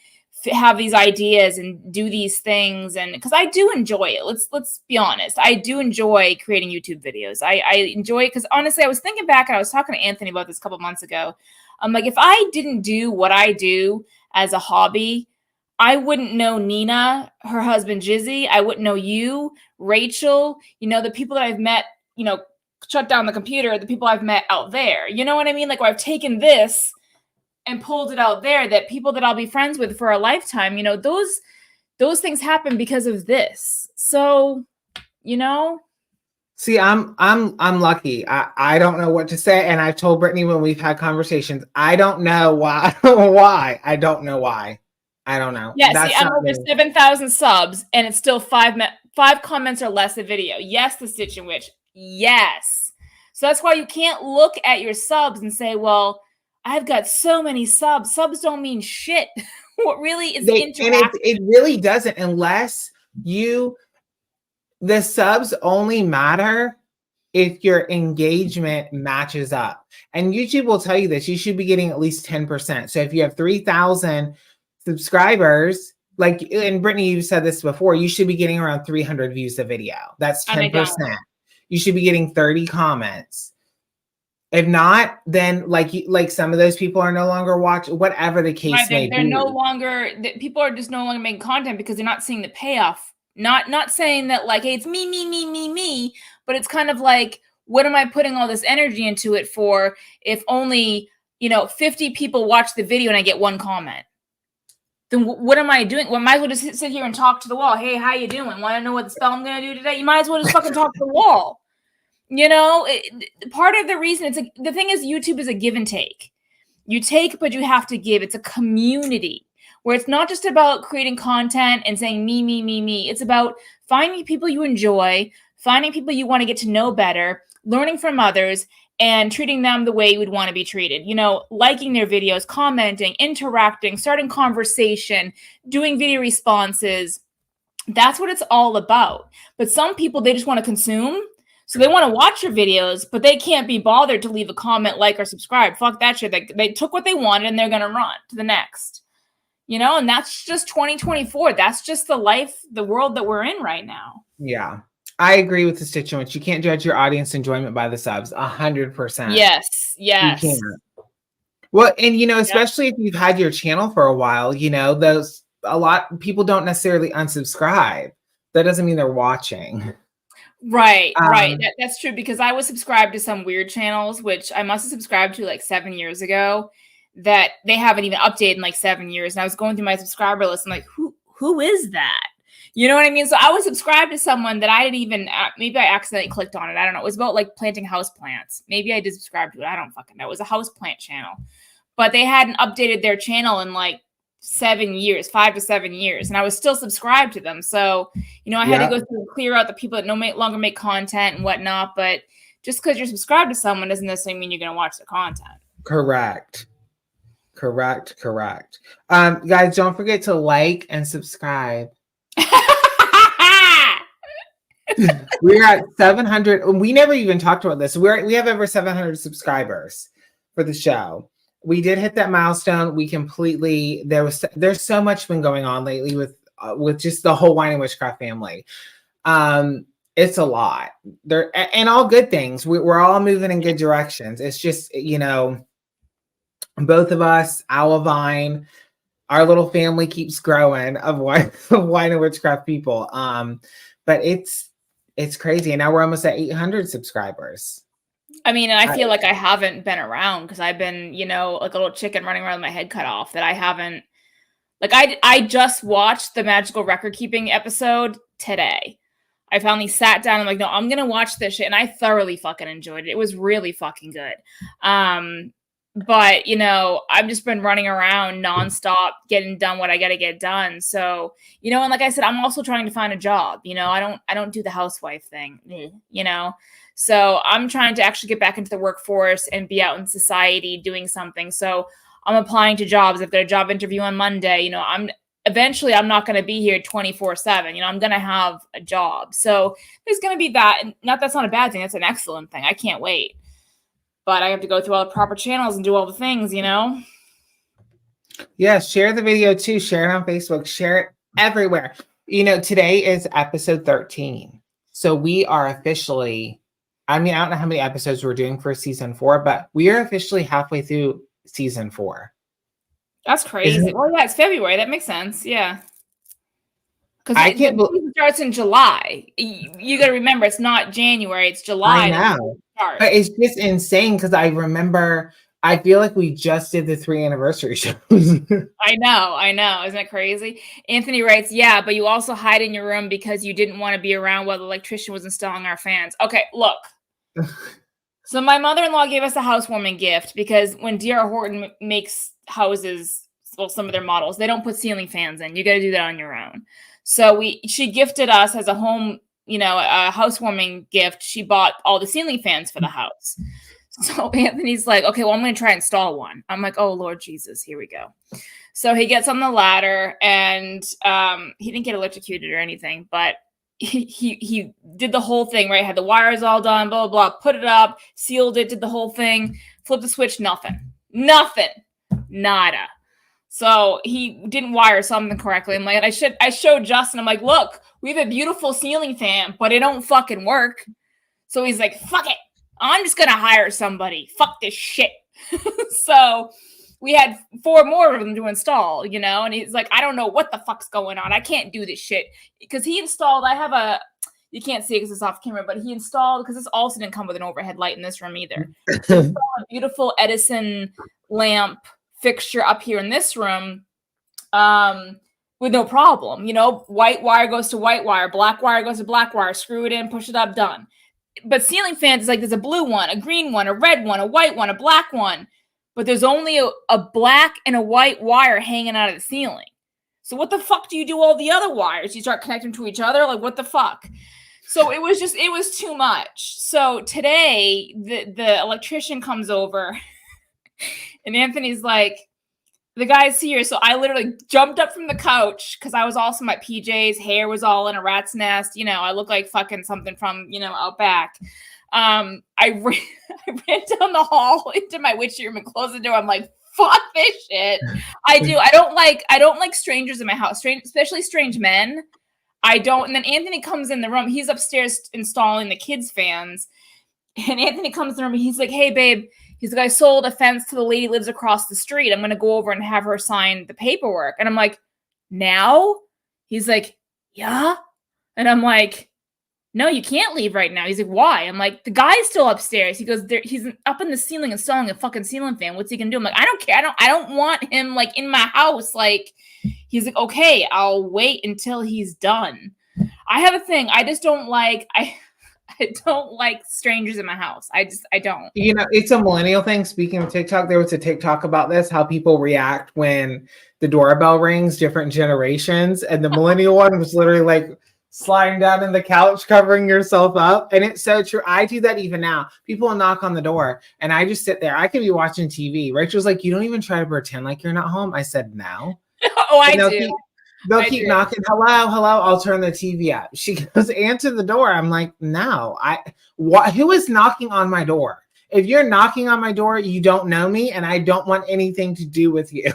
have these ideas and do these things. And because I do enjoy it. Let's be honest. I do enjoy creating YouTube videos. I enjoy it because honestly, I was thinking back and I was talking to Anthony about this a couple months ago. I'm like, if I didn't do what I do as a hobby, I wouldn't know Nina, her husband Jizzy. I wouldn't know you, Rachel, you know, the people that I've met, you know, shut down the computer, the people I've met out there. You know what I mean? Like, I've taken this and pulled it out there, that people that I'll be friends with for a lifetime, you know, those things happen because of this. So, you know. See, I'm lucky. I don't know what to say. And I've told Brittany when we've had conversations, I don't know why. Why? I don't know why. I don't know. Yeah, see, I'm over 7,000 subs and it's still 5 comments or less a video. Yes, the Stitch and Witch. Yes. So that's why you can't look at your subs and say, well, I've got so many subs. Subs don't mean shit. What really is interactive? And it really doesn't, unless the subs only matter if your engagement matches up. And YouTube will tell you this. You should be getting at least 10%. So if you have 3,000 subscribers, like, and Brittany, you said this before, you should be getting around 300 views a video. That's 10%. You should be getting 30 comments. If not, then like some of those people are no longer watching, whatever the case may be. They're no longer, people are just no longer making content because they're not seeing the payoff. Not saying that like, hey, it's me, but it's kind of like, what am I putting all this energy into it for if only, you know, 50 people watch the video and I get 1 comment? Then what am I doing? Well, I might as well just sit here and talk to the wall. Hey, how you doing? Want to know what the spell I'm going to do today? You might as well just fucking talk to the wall. You know, part of the reason the thing is YouTube is a give and take. You take, but you have to give. It's a community where it's not just about creating content and saying me. It's about finding people you enjoy, finding people you want to get to know better, learning from others, and treating them the way you would want to be treated. You know, liking their videos, commenting, interacting, starting conversation, doing video responses. That's what it's all about. But some people, they just want to consume. So they want to watch your videos, but they can't be bothered to leave a comment, like, or subscribe. Fuck that shit. They took what they wanted and they're going to run to the next. You know, and that's just 2024. That's just the world that we're in right now. Yeah. I agree with the Stitch and Witch. You can't judge your audience enjoyment by the subs. 100%. Yes. You can't. Well, and you know, especially if you've had your channel for a while, you know, people don't necessarily unsubscribe. That doesn't mean they're watching. Right. That's true, because I was subscribed to some weird channels, which I must have subscribed to like 7 years ago, that they haven't even updated in like 7 years. And I was going through my subscriber list. I'm like, who is that? You know what I mean? So I was subscribed to someone that I didn't even, maybe I accidentally clicked on it. I don't know. It was about like planting houseplants. Maybe I did subscribe to it. I don't fucking know. It was a houseplant channel, but they hadn't updated their channel in like 7 years, 5 to 7 years. And I was still subscribed to them. So, you know, I had to go through and clear out the people that no longer make content and whatnot. But just because you're subscribed to someone doesn't necessarily mean you're going to watch their content. Correct. Guys, don't forget to like and subscribe. We're at 700. We never even talked about this. We have over 700 subscribers for the show. We did hit that milestone. We completely, there's so much been going on lately with just the whole Wine and Witchcraft family. It's a lot there, and all good things. We're all moving in good directions. It's just, you know, both of us, Vine, our little family keeps growing of Wine and Witchcraft people. But it's crazy. And now we're almost at 800 subscribers. I mean, and I feel like I haven't been around because I've been, you know, like a little chicken running around with my head cut off, that I haven't, like, I just watched the magical record keeping episode today. I finally sat down and like, no, I'm going to watch this shit. And I thoroughly fucking enjoyed it. It was really fucking good. But, you know, I've just been running around nonstop, getting done what I got to get done. So, you know, and like I said, I'm also trying to find a job. You know, I don't do the housewife thing, you know. So I'm trying to actually get back into the workforce and be out in society doing something. So I'm applying to jobs. I've got a job interview on Monday. You know, I'm not going to be here 24/7. You know, I'm going to have a job. So there's going to be that. And that's not a bad thing. That's an excellent thing. I can't wait. But I have to go through all the proper channels and do all the things, you know? Yeah, share the video too. Share it on Facebook. Share it everywhere. You know, today is episode 13. So we are officially, I mean, I don't know how many episodes we're doing for season 4, but we are officially halfway through season 4. That's crazy. Well, yeah, it's February. That makes sense. Yeah. Because I can't believe it starts in July. You got to remember, it's not January. It's July. I know. But it's just insane because I remember, I feel like we just did the 3 anniversary shows. I know. Isn't it crazy? Anthony writes, yeah, but you also hide in your room because you didn't want to be around while the electrician was installing our fans. Okay, look. So my mother-in-law gave us a housewarming gift because when D.R. Horton makes houses, well, some of their models, they don't put ceiling fans in. You got to do that on your own. So she gifted us as a home, you know, a housewarming gift. She bought all the ceiling fans for the house. So Anthony's like, okay, well, I'm going to try and install one. I'm like, oh, Lord Jesus, here we go. So he gets on the ladder and he didn't get electrocuted or anything, but he did the whole thing, right? Had the wires all done, blah, blah, blah, put it up, sealed it, did the whole thing, flipped the switch, nothing, nada. So he didn't wire something correctly. I'm like, I showed Justin, I'm like, look, we have a beautiful ceiling fan, but it don't fucking work. So he's like, fuck it. I'm just going to hire somebody. Fuck this shit. So we had 4 more of them to install, you know, and he's like, I don't know what the fuck's going on. I can't do this shit. Because he installed, you can't see it because it's off camera, but he installed, because this also didn't come with an overhead light in this room either. He installed a beautiful Edison lamp fixture up here in this room with no problem. You know, white wire goes to white wire, black wire goes to black wire, screw it in, push it up, done. But ceiling fans is like, there's a blue one, a green one, a red one, a white one, a black one. But there's only a black and a white wire hanging out of the ceiling. So what the fuck do you do all the other wires? You start connecting to each other? Like, what the fuck? So it was too much. So today, the electrician comes over and Anthony's like, the guy's here. So I literally jumped up from the couch because I was also in my PJs. Hair was all in a rat's nest. You know, I look like fucking something from, you know, out back. I ran down the hall into my witchy room and closed the door. I'm like, fuck this shit. I don't like strangers in my house, especially strange men. I don't. And then Anthony comes in the room. He's upstairs installing the kids' fans. And Anthony comes in the room and he's like, hey, babe. He's like, I sold a fence to the lady who lives across the street. I'm going to go over and have her sign the paperwork. And I'm like, now? He's like, yeah. And I'm like, no, you can't leave right now. He's like, why? I'm like, the guy's still upstairs. He goes, he's up in the ceiling installing a fucking ceiling fan. What's he going to do? I'm like, I don't care. I don't want him like in my house. Like, he's like, okay, I'll wait until he's done. I have a thing. I just don't like, I don't like strangers in my house. I don't. You know, it's a millennial thing. Speaking of TikTok, there was a TikTok about this, how people react when the doorbell rings, different generations. And the millennial one was literally like sliding down in the couch, covering yourself up. And it's so true. I do that even now. People knock on the door and I just sit there. I could be watching TV. Rachel's like, you don't even try to pretend like you're not home. I said, no. Oh, I do. They'll keep knocking. Hello, hello. I'll turn the TV up. She goes, answer the door. I'm like, no. Who is knocking on my door? If you're knocking on my door, you don't know me, and I don't want anything to do with you.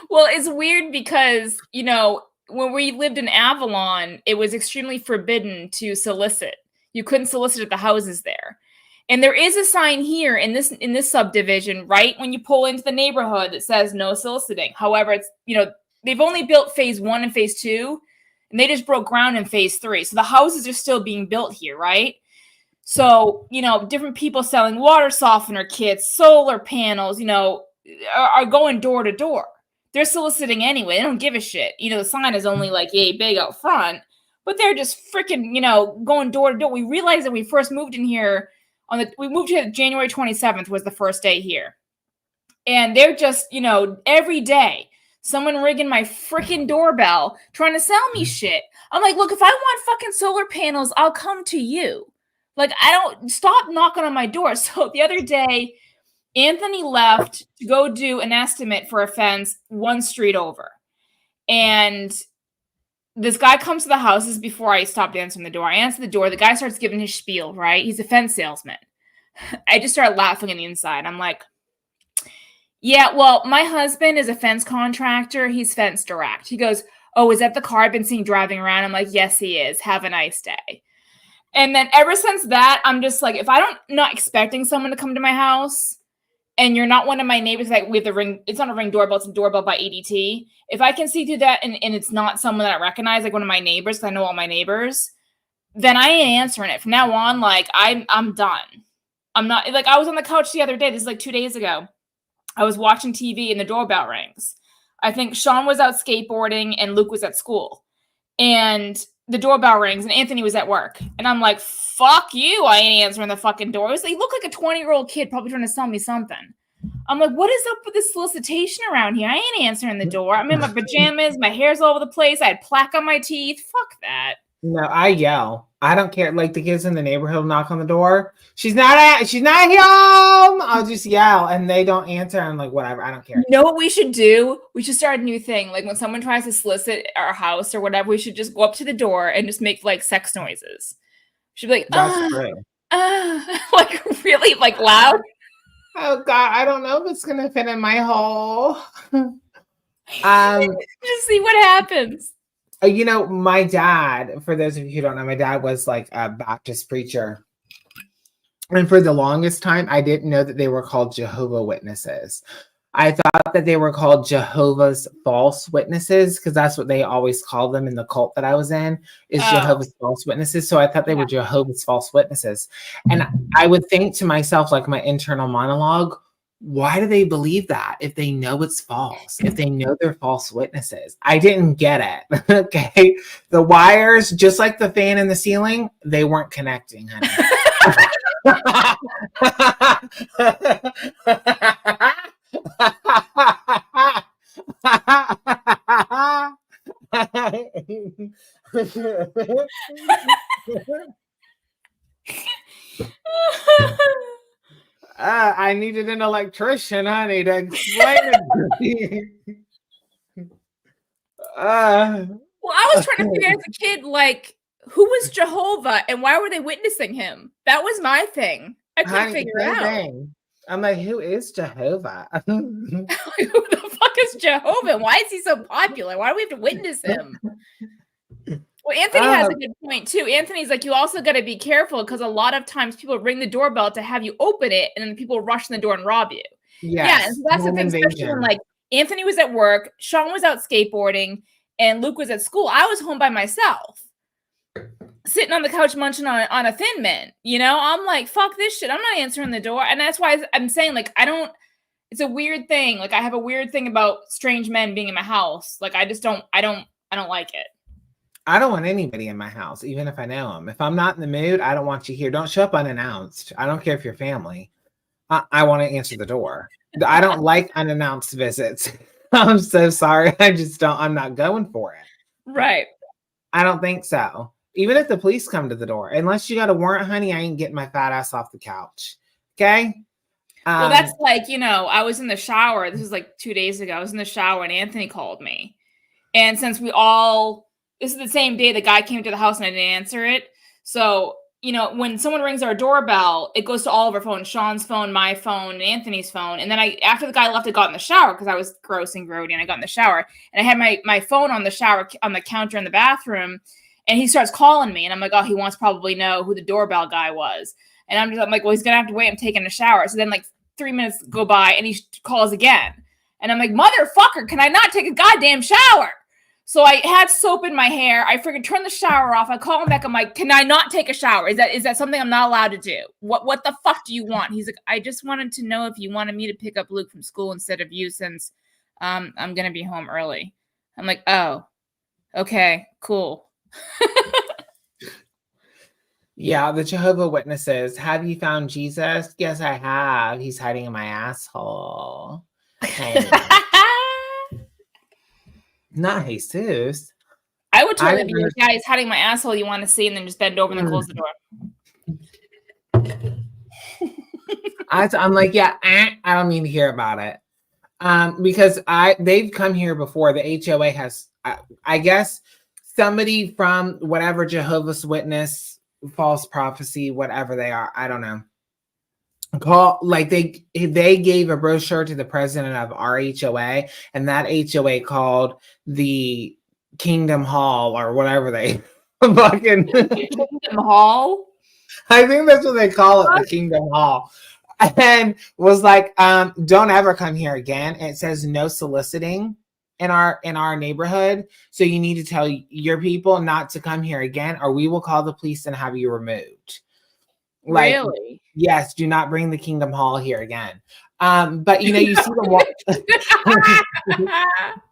Well, it's weird because, you know, when we lived in Avalon, it was extremely forbidden to solicit. You couldn't solicit at the houses there. And there is a sign here in this subdivision, right when you pull into the neighborhood, that says no soliciting. However, it's, you know, they've only built phase 1 and phase 2, and they just broke ground in phase 3. So the houses are still being built here, right? So, you know, different people selling water softener kits, solar panels, you know, are going door to door. They're soliciting anyway. They don't give a shit. You know, the sign is only like yay big out front, but they're just freaking, you know, going door to door. We realized that we first moved in here we moved here January 27th was the first day here. And they're just, you know, every day, someone rigging my freaking doorbell, trying to sell me shit. I'm like, look, if I want fucking solar panels, I'll come to you. Like, stop knocking on my door. So the other day, Anthony left to go do an estimate for a fence 1 street over. And this guy comes to the house. This is before I stopped answering the door. I answer the door. The guy starts giving his spiel, right? He's a fence salesman. I just started laughing on the inside. I'm like, yeah, well, my husband is a fence contractor. He's Fence Direct. He goes, oh, is that the car I've been seeing driving around? I'm like, yes, he is. Have a nice day. And then ever since that, I'm just like, if not expecting someone to come to my house, and you're not one of my neighbors, like we have the ring, it's not a Ring doorbell, it's a doorbell by ADT. If I can see through that and it's not someone that I recognize, like one of my neighbors, because I know all my neighbors, then I ain't answering it. From now on, like I'm done. I'm not, like, I was on the couch the other day, this is like 2 days ago. I was watching TV and the doorbell rings. I think Sean was out skateboarding and Luke was at school. And the doorbell rings and Anthony was at work. And I'm like, fuck you, I ain't answering the fucking door. He looked like a 20-year-old kid probably trying to sell me something. I'm like, what is up with this solicitation around here? I ain't answering the door. I'm in my pajamas, my hair's all over the place, I had plaque on my teeth. Fuck that. No, I yell. I don't care. Like the kids in the neighborhood will knock on the door. She's not home. I'll just yell and they don't answer. I'm like, whatever. I don't care. You know what we should do? We should start a new thing. Like when someone tries to solicit our house or whatever, we should just go up to the door and just make like sex noises. We should be like, that's true. Like really like loud. Oh God, I don't know if it's gonna fit in my hole. Just see what happens. You know, my dad, for those of you who don't know, my dad was like a Baptist preacher. And for the longest time, I didn't know that they were called Jehovah Witnesses. I thought that they were called Jehovah's False Witnesses because that's what they always call them in the cult that I was in, is Jehovah's False Witnesses. So I thought they were Jehovah's False Witnesses. And I would think to myself, like my internal monologue, why do they believe that if they know it's false, if they know they're false witnesses? I didn't get it. Okay. The wires, just like the fan in the ceiling, they weren't connecting, honey. I needed an electrician, honey, to explain it to me. Well, I was trying to figure out as a kid, like, who was Jehovah and why were they witnessing him? That was my thing. I couldn't figure it out. Thing. I'm like, who is Jehovah? Who the fuck is Jehovah? Why is he so popular? Why do we have to witness him? Well, Anthony has a good point too. Anthony's like, you also got to be careful because a lot of times people ring the doorbell to have you open it, and then people rush in the door and rob you. Yes. Yeah, and so that's the thing. Especially when like Anthony was at work, Sean was out skateboarding, and Luke was at school. I was home by myself, sitting on the couch munching on a Thin Mint. You know, I'm like, fuck this shit. I'm not answering the door, and that's why I'm saying like I don't. It's a weird thing. Like I have a weird thing about strange men being in my house. Like I just don't. I don't like it. I don't want anybody in my house, even if I know them. If I'm not in the mood, I don't want you here. Don't show up unannounced. I don't care if you're family. I want to answer the door. I don't like unannounced visits. I'm so sorry. I just don't. I'm not going for it. Right. I don't think so. Even if the police come to the door, unless you got a warrant, honey, I ain't getting my fat ass off the couch. Okay. Well, that's like, you know, I was in the shower. This was like 2 days ago. I was in the shower and Anthony called me. And since this is the same day the guy came to the house and I didn't answer it. So, when someone rings our doorbell, it goes to all of our phones, Sean's phone, my phone, and Anthony's phone. And then after the guy left, I got in the shower because I was gross and grody, and I got in the shower and I had my phone on the counter in the bathroom, and he starts calling me and I'm like, oh, he wants probably know who the doorbell guy was. And I'm like, well, he's going to have to wait. I'm taking a shower. So then like 3 minutes go by and he calls again. And I'm like, motherfucker, can I not take a goddamn shower? So I had soap in my hair. I freaking turned the shower off. I call him back. I'm like, can I not take a shower? Is that something I'm not allowed to do? What the fuck do you want? He's like, I just wanted to know if you wanted me to pick up Luke from school instead of you since I'm going to be home early. I'm like, oh, okay, cool. Yeah, the Jehovah's Witnesses. Have you found Jesus? Yes, I have. He's hiding in my asshole. Hey. Not Jesus. I would totally be like, yeah, he's hiding my asshole. You want to see, and then just bend over and then close the door. I'm like, yeah, I don't need to hear about it. Because they've come here before. The HOA has, I guess, somebody from whatever Jehovah's Witness, false prophecy, whatever they are, I don't know. They gave a brochure to the president of our HOA, and that HOA called the Kingdom Hall or whatever they fucking Kingdom Hall. I think that's what they call it, the Kingdom Hall, and was like, don't ever come here again. It says no soliciting in our neighborhood, so you need to tell your people not to come here again, or we will call the police and have you removed. Really? Yes, do not bring the Kingdom Hall here again. But you see the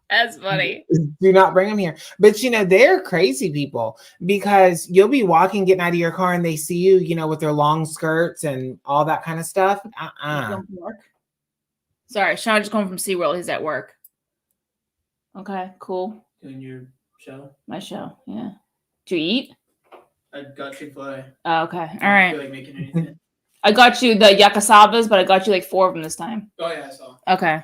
That's funny. Do not bring them here. But they're crazy people, because you'll be walking, getting out of your car, and they see you, with their long skirts and all that kind of stuff. Sorry, Sean just coming from SeaWorld. He's at work. Okay, cool. Doing your show? My show, yeah. Do you eat? I got Chick-fil-A. Oh, okay. All I don't right. feel like making anything. I got you the yakasabas, but I got you like 4 of them this time. Oh yeah, I saw. Okay.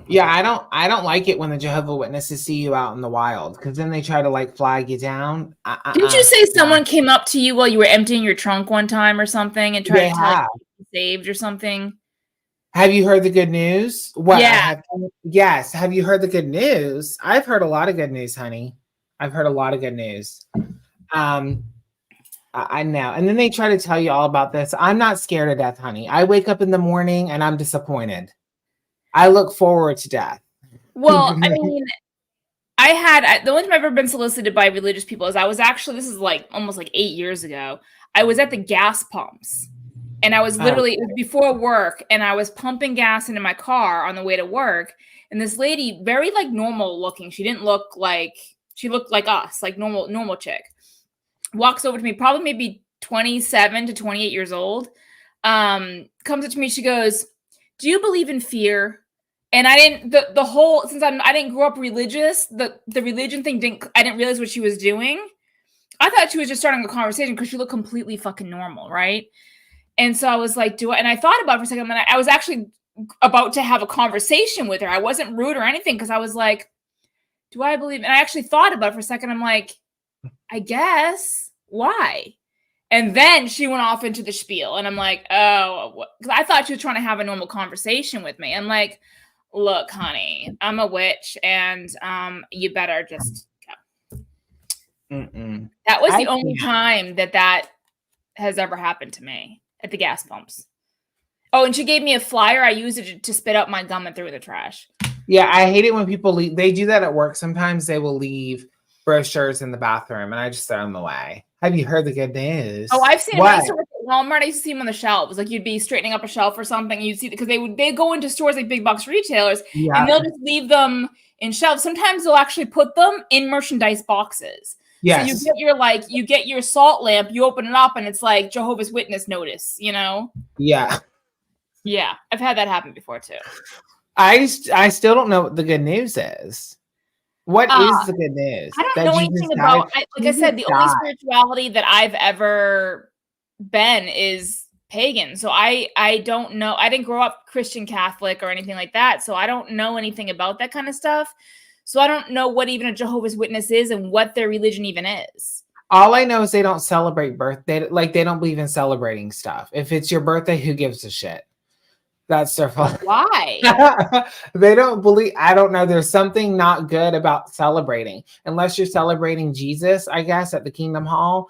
Yeah, I don't like it when the Jehovah's Witnesses see you out in the wild, because then they try to flag you down. Didn't you say someone came up to you while you were emptying your trunk one time or something and tried to tell you saved or something? Have you heard the good news? What? Yeah. Yes. Have you heard the good news? I've heard a lot of good news, honey. I've heard a lot of good news. I know. And then they try to tell you all about this. I'm not scared of death, honey. I wake up in the morning and I'm disappointed. I look forward to death. Well, I mean, the only time I've ever been solicited by religious people is this is almost 8 years ago. I was at the gas pumps, and I was literally, it was before work, and I was pumping gas into my car on the way to work. And this lady, very normal looking, she looked like us, normal chick, walks over to me, probably maybe 27 to 28 years old, comes up to me, she goes, do you believe in fear? And I didn't, I didn't grow up religious, the religion thing I didn't realize what she was doing. I thought she was just starting a conversation because she looked completely fucking normal, right? And so I was like, and I thought about it for a second, and I was actually about to have a conversation with her. I wasn't rude or anything, because I was like, do I believe? And I actually thought about it for a second. I'm like, I guess. Why? And then she went off into the spiel, and I'm like, oh, because I thought she was trying to have a normal conversation with me. I'm like, look, honey, I'm a witch, and you better just go. Mm-mm. That was the only time that has ever happened to me at the gas pumps. Oh, and she gave me a flyer. I used it to spit out my gum and threw it in the trash. Yeah, I hate it when people leave. They do that at work. Sometimes they will leave brochures in the bathroom, and I just throw them away. Have you heard the good news? Oh, I've seen it. I used to work at Walmart. I used to see them on the shelves. You'd be straightening up a shelf or something, and you'd see, because they go into stores like big box retailers, and they'll just leave them in shelves. Sometimes they'll actually put them in merchandise boxes. Yes. So you get your salt lamp, you open it up, and it's like Jehovah's Witness notice, Yeah. Yeah, I've had that happen before too. I still don't know what the good news is. What is the good news? I don't know anything about. I said, the only spirituality that I've ever been is pagan. So I don't know. I didn't grow up Christian, Catholic, or anything like that. So I don't know anything about that kind of stuff. So I don't know what even a Jehovah's Witness is and what their religion even is. All I know is they don't celebrate birthday. Like, they don't believe in celebrating stuff. If it's your birthday, who gives a shit? That's their fault. Why? They don't believe. I don't know. There's something not good about celebrating, unless you're celebrating Jesus, I guess, at the Kingdom Hall.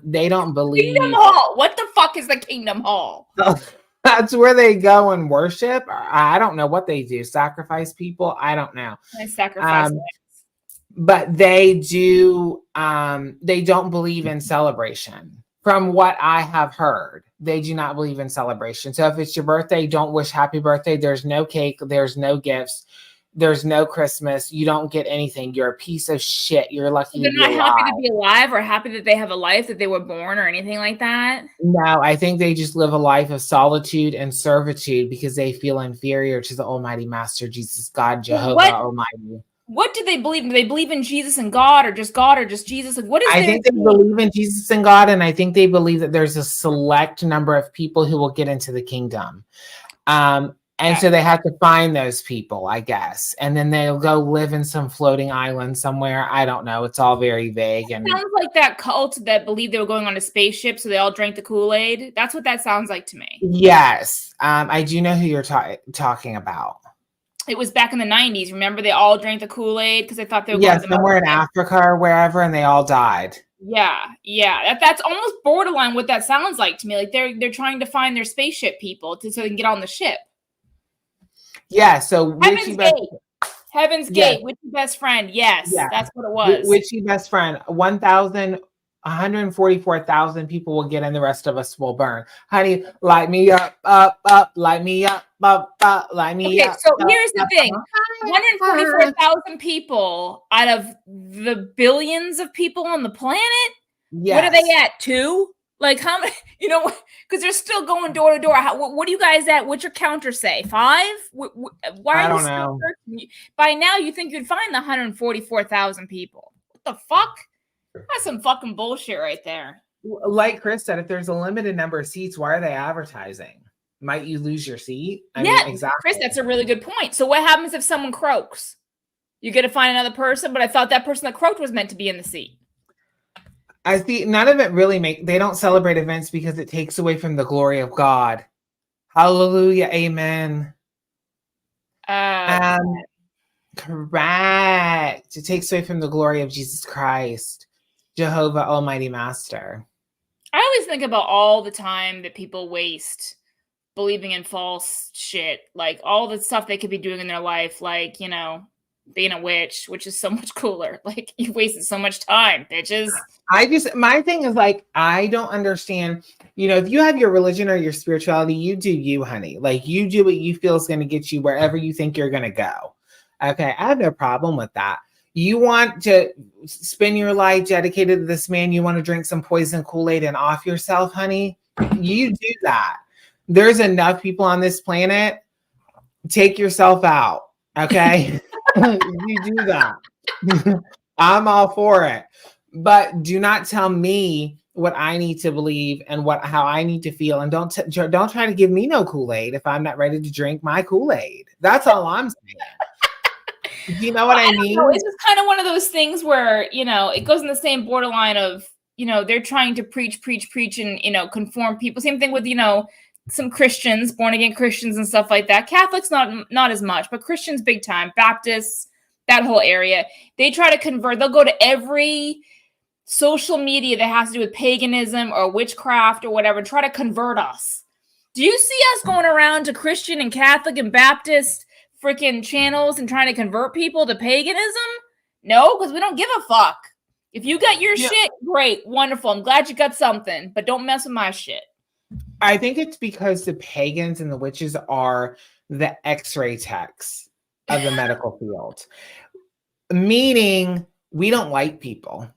They don't believe. Kingdom Hall. What the fuck is the Kingdom Hall? That's where they go and worship. I don't know what they do. Sacrifice people. I don't know. I sacrifice. But they do. They don't believe in celebration. From what I have heard, they do not believe in celebration. So if it's your birthday, don't wish happy birthday. There's no cake. There's no gifts. There's no Christmas. You don't get anything. You're a piece of shit. You're lucky So they're not happy to be alive or happy that they have a life, that they were born or anything like that? No, I think they just live a life of solitude and servitude because they feel inferior to the Almighty Master, Jesus, God, Jehovah Almighty. What do they believe? Do they believe in Jesus and God or just Jesus? Like, what is I think they believe in Jesus and God, and I think they believe that there's a select number of people who will get into the kingdom. And so they have to find those people, I guess. And then they'll go live in some floating island somewhere. I don't know. It's all very vague. And sounds like that cult that believed they were going on a spaceship, so they all drank the Kool-Aid. That's what that sounds like to me. Yes. I do know who you're talking about. It was back in the 90s. Remember, they all drank the Kool-Aid because they thought they were going somewhere in Africa or wherever, and they all died. Yeah. That's almost borderline what that sounds like to me. Like they're trying to find their spaceship people so they can get on the ship. Yeah. So Heaven's Gate, Witchy Best Friend. Yes, that's what it was. Witchy Best Friend. 144,000 people will get in. The rest of us will burn. Honey, light me up, light me up, light me up. Okay, so here's the thing. 144,000 people out of the billions of people on the planet? Yes. What are they at? 2? Like how many, because they're still going door to door. What are you guys at? What's your counter say? 5? Why I don't know. By now, you think you'd find the 144,000 people. What the fuck? That's some fucking bullshit right there. Like Chris said, if there's a limited number of seats, why are they advertising? Might you lose your seat? I mean, exactly. Chris, that's a really good point. So what happens if someone croaks? You get to find another person, but I thought that person that croaked was meant to be in the seat. I see none of it really they don't celebrate events because it takes away from the glory of God. Hallelujah. Amen. Correct. It takes away from the glory of Jesus Christ, Jehovah Almighty Master. I always think about all the time that people waste believing in false shit, like all the stuff they could be doing in their life, like, being a witch, which is so much cooler. Like, you wasted so much time, bitches. My thing is, like, I don't understand, if you have your religion or your spirituality, you do you, honey. Like, you do what you feel is going to get you wherever you think you're going to go. Okay, I have no problem with that. You want to spend your life dedicated to this man, you want to drink some poison Kool-Aid and off yourself, honey, you do that. There's enough people on this planet. Take yourself out, okay? You do that. I'm all for it. But do not tell me what I need to believe and how I need to feel. And don't try to give me no Kool-Aid if I'm not ready to drink my Kool-Aid. That's all I'm saying. You know what I mean? It's just kind of one of those things where, it goes in the same borderline of, they're trying to preach and, conform people. Same thing with, some Christians, born again Christians and stuff like that. Catholics, not as much, but Christians big time. Baptists, that whole area. They try to convert. They'll go to every social media that has to do with paganism or witchcraft or whatever, and try to convert us. Do you see us going around to Christian and Catholic and Baptist freaking channels and trying to convert people to paganism? No, because we don't give a fuck. If you got your shit, great, wonderful. I'm glad you got something, but don't mess with my shit. I think it's because the pagans and the witches are the X-ray techs of the medical field, meaning we don't like people.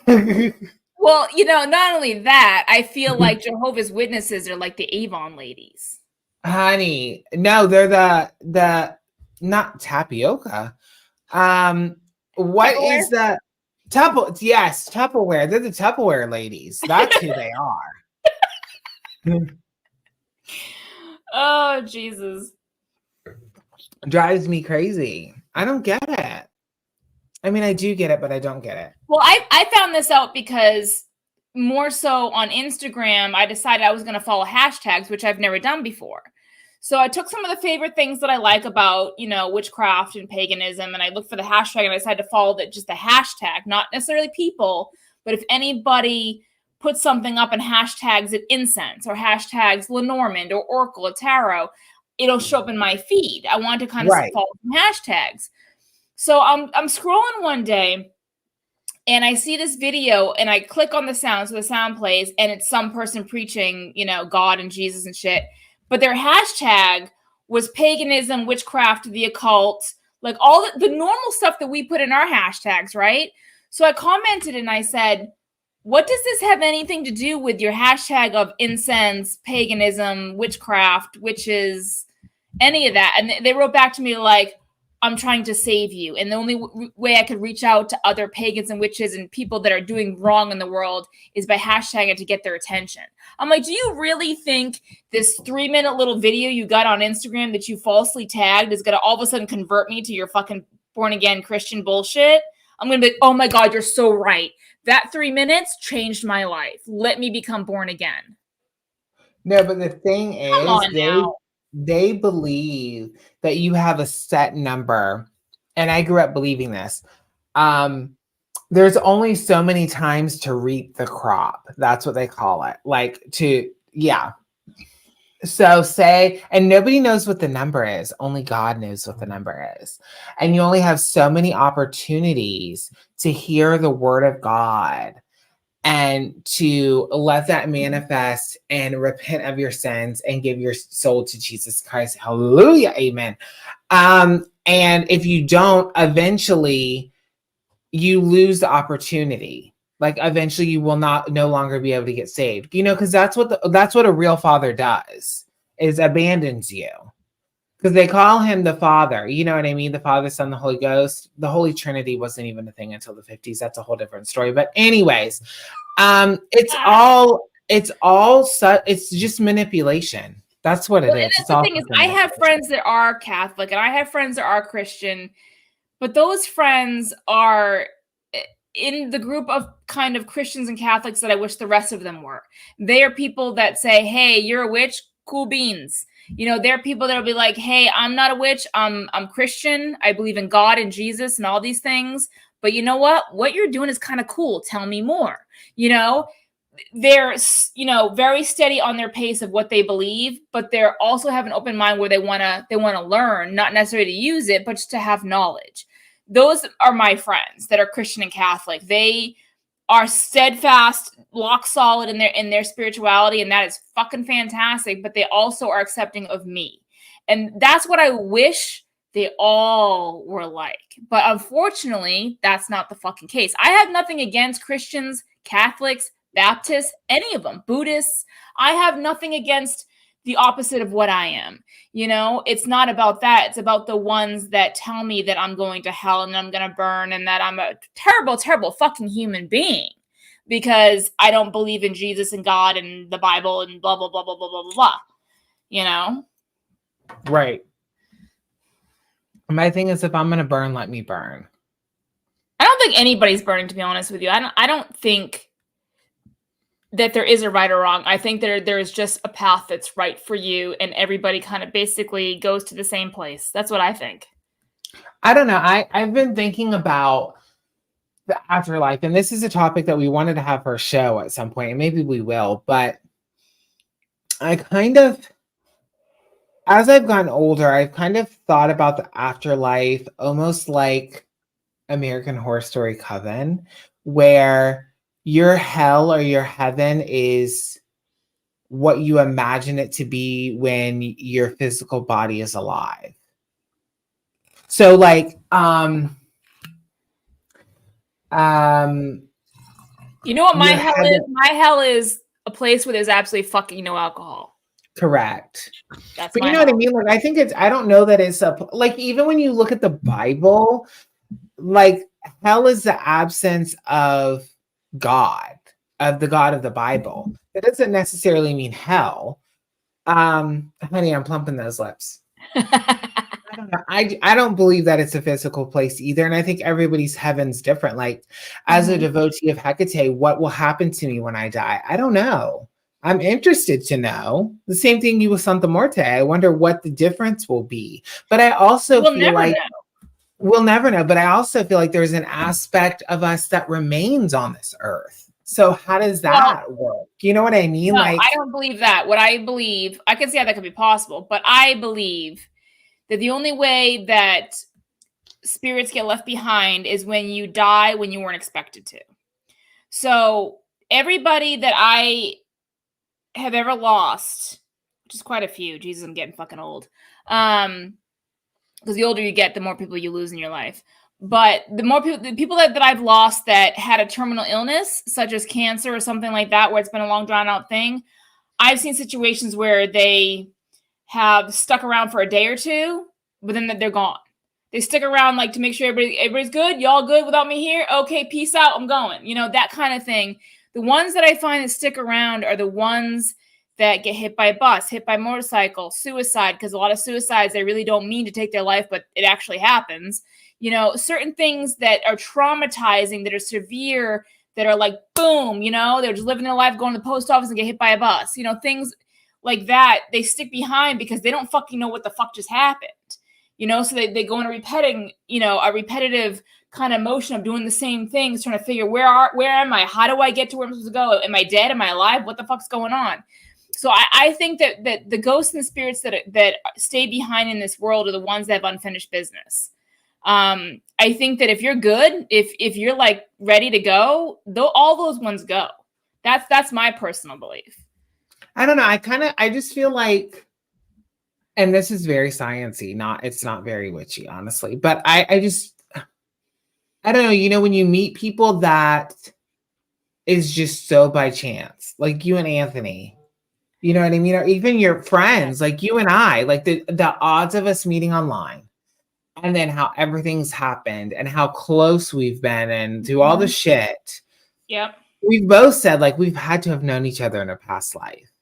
Well, not only that, I feel like Jehovah's Witnesses are like the Avon ladies. Honey, no, they're the not tapioca. What Tupperware? Is the Yes, Tupperware. They're the Tupperware ladies. That's who they are. Oh, Jesus. Drives me crazy. I don't get it. I mean, I do get it, but I don't get it. Well, I found this out because more so on Instagram, I decided I was going to follow hashtags, which I've never done before. So I took some of the favorite things that I like about, you know, witchcraft and paganism, and I looked for the hashtag, and I decided to follow just the hashtag, not necessarily people, but if anybody puts something up and hashtags it incense or hashtags Lenormand or Oracle or Tarot, it'll show up in my feed. I wanted to kind of follow some hashtags. So I'm scrolling one day and I see this video and I click on the sound. So the sound plays and it's some person preaching, you know, God and Jesus and shit. But their hashtag was paganism, witchcraft, the occult, like all the normal stuff that we put in our hashtags, right? So I commented and I said, what does this have anything to do with your hashtag of incense, paganism, witchcraft, witches, any of that? And they wrote back to me like, I'm trying to save you. And the only way I could reach out to other pagans and witches and people that are doing wrong in the world is by hashtagging it to get their attention. I'm like, do you really think this 3-minute little video you got on Instagram that you falsely tagged is going to all of a sudden convert me to your fucking born again Christian bullshit? I'm going to be like, oh my God, you're so right. That 3 minutes changed my life. Let me become born again. No, but the thing is, they believe that you have a set number. And I grew up believing this. There's only so many times to reap the crop. That's what they call it. So say, and nobody knows what the number is. Only God knows what the number is. And you only have so many opportunities to hear the word of God and to let that manifest and repent of your sins and give your soul to Jesus Christ. Hallelujah. Amen. And if you don't, eventually you lose the opportunity. Like eventually you will no longer be able to get saved, you know, because that's what a real father does, is abandons you. Because they call him the Father, you know what I mean? The Father, Son, the Holy Ghost. The Holy Trinity wasn't even a thing until the 50s. That's a whole different story. But anyways, it's just manipulation. That's what it is. That's the thing is, I have friends that are Catholic and I have friends that are Christian, but those friends are in the group of kind of Christians and Catholics that I wish the rest of them were. They are people that say, hey, you're a witch, cool beans. You know, there are people that'll be like, hey, I'm not a witch. I'm Christian. I believe in God and Jesus and all these things. But you know what? What you're doing is kind of cool. Tell me more. You know, they're, you know, very steady on their pace of what they believe, but they're also have an open mind where they want to learn, not necessarily to use it, but just to have knowledge. Those are my friends that are Christian and Catholic. They are steadfast, lock solid in their spirituality, and that is fucking fantastic, but they also are accepting of me. And that's what I wish they all were like. But unfortunately, that's not the fucking case. I have nothing against Christians, Catholics, Baptists, any of them, Buddhists. I have nothing against the opposite of what I am. You know, it's not about that. It's about the ones that tell me that I'm going to hell and I'm going to burn and that I'm a terrible, terrible fucking human being because I don't believe in Jesus and God and the Bible and blah, blah, blah, blah, blah, blah, blah, blah. You know? Right. My thing is, if I'm going to burn, let me burn. I don't think anybody's burning, to be honest with you. I don't think that there is a right or wrong. I think there is just a path that's right for you, and everybody kind of basically goes to the same place. That's what I think. I don't know. I've been thinking about the afterlife, and this is a topic that we wanted to have for a show at some point, and maybe we will, but I kind of, as I've gotten older, I've kind of thought about the afterlife almost like American Horror Story Coven, where your hell or your heaven is what you imagine it to be when your physical body is alive. So like, you know what my hell is? My hell is a place where there's absolutely fucking no alcohol. Correct. That's but you know what I mean? Like, I think I don't know that it's like, even when you look at the Bible, like hell is the absence of God, of the God of the Bible. That doesn't necessarily mean hell. Honey, I'm plumping those lips. I don't know. I don't believe that it's a physical place either. And I think everybody's heaven's different. Like, as a devotee of Hecate, what will happen to me when I die? I don't know. I'm interested to know. The same thing you with Santa Morte. I wonder what the difference will be. But I also feel like we'll never know. But I also feel like there's an aspect of us that remains on this earth. So how does that work? You know what I mean? No, like, I don't believe that. What I believe, I can see how that could be possible, but I believe that the only way that spirits get left behind is when you die when you weren't expected to. So everybody that I have ever lost, which is quite a few. Jesus, I'm getting fucking old. Because the older you get, the more people you lose in your life. But the people that I've lost that had a terminal illness, such as cancer or something like that, where it's been a long drawn out thing, I've seen situations where they have stuck around for a day or two, but then they're gone. They stick around like to make sure everybody's good. Y'all good without me here? Okay, peace out. I'm going. You know, that kind of thing. The ones that I find that stick around are the ones that get hit by a bus, hit by motorcycle, suicide, because a lot of suicides, they really don't mean to take their life, but it actually happens. You know, certain things that are traumatizing, that are severe, that are like, boom, you know, they're just living their life, going to the post office and get hit by a bus. You know, things like that, they stick behind because they don't fucking know what the fuck just happened. You know, so they go in a repetitive kind of motion of doing the same things, trying to figure where am I? How do I get to where I'm supposed to go? Am I dead? Am I alive? What the fuck's going on? So I think that the ghosts and the spirits that stay behind in this world are the ones that have unfinished business. I think that if you're good, if you're like ready to go, all those ones go. That's my personal belief. I don't know. I just feel like, and this is very sciencey, it's not very witchy, honestly. But I don't know, you know, when you meet people that is just so by chance, like you and Anthony, you know what I mean? Or even your friends, like you and I, like the odds of us meeting online and then how everything's happened and how close we've been and do all the shit. Yep. We've both said like we've had to have known each other in a past life.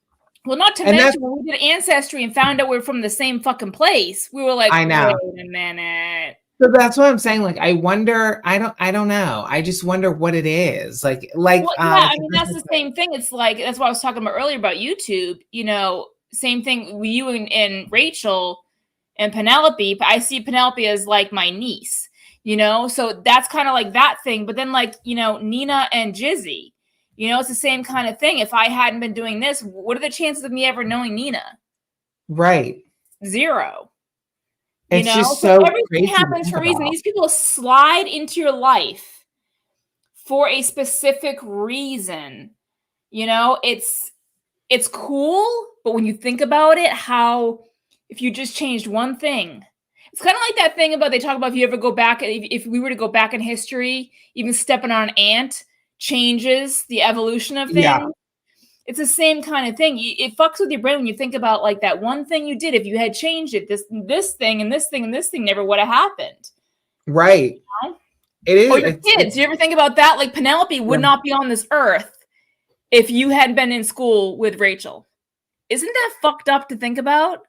Well, not to mention when we did Ancestry and found out we're from the same fucking place. We were like, I know. Wait a minute. So that's what I'm saying. Like, I wonder. I don't know. I just wonder what it is. Like. Well, yeah. I mean, that's the same thing. It's like that's what I was talking about earlier about YouTube. You know, same thing with you and Rachel and Penelope. I see Penelope as like my niece. You know, so that's kind of like that thing. But then, like, you know, Nina and Jizzy. You know, it's the same kind of thing. If I hadn't been doing this, what are the chances of me ever knowing Nina? Right. 0. It's just so everything happens for a reason. These people slide into your life for a specific reason. You know, it's cool, but when you think about it, how if you just changed one thing, it's kind of like that thing about they talk about if you ever go back, if we were to go back in history, even stepping on an ant changes the evolution of things. Yeah. It's the same kind of thing. It fucks with your brain when you think about like that one thing you did. If you had changed it, this thing and this thing and this thing never would have happened. Right. You know? It is. Or your kids. Do you ever think about that? Like Penelope would not be on this earth if you hadn't been in school with Rachel. Isn't that fucked up to think about?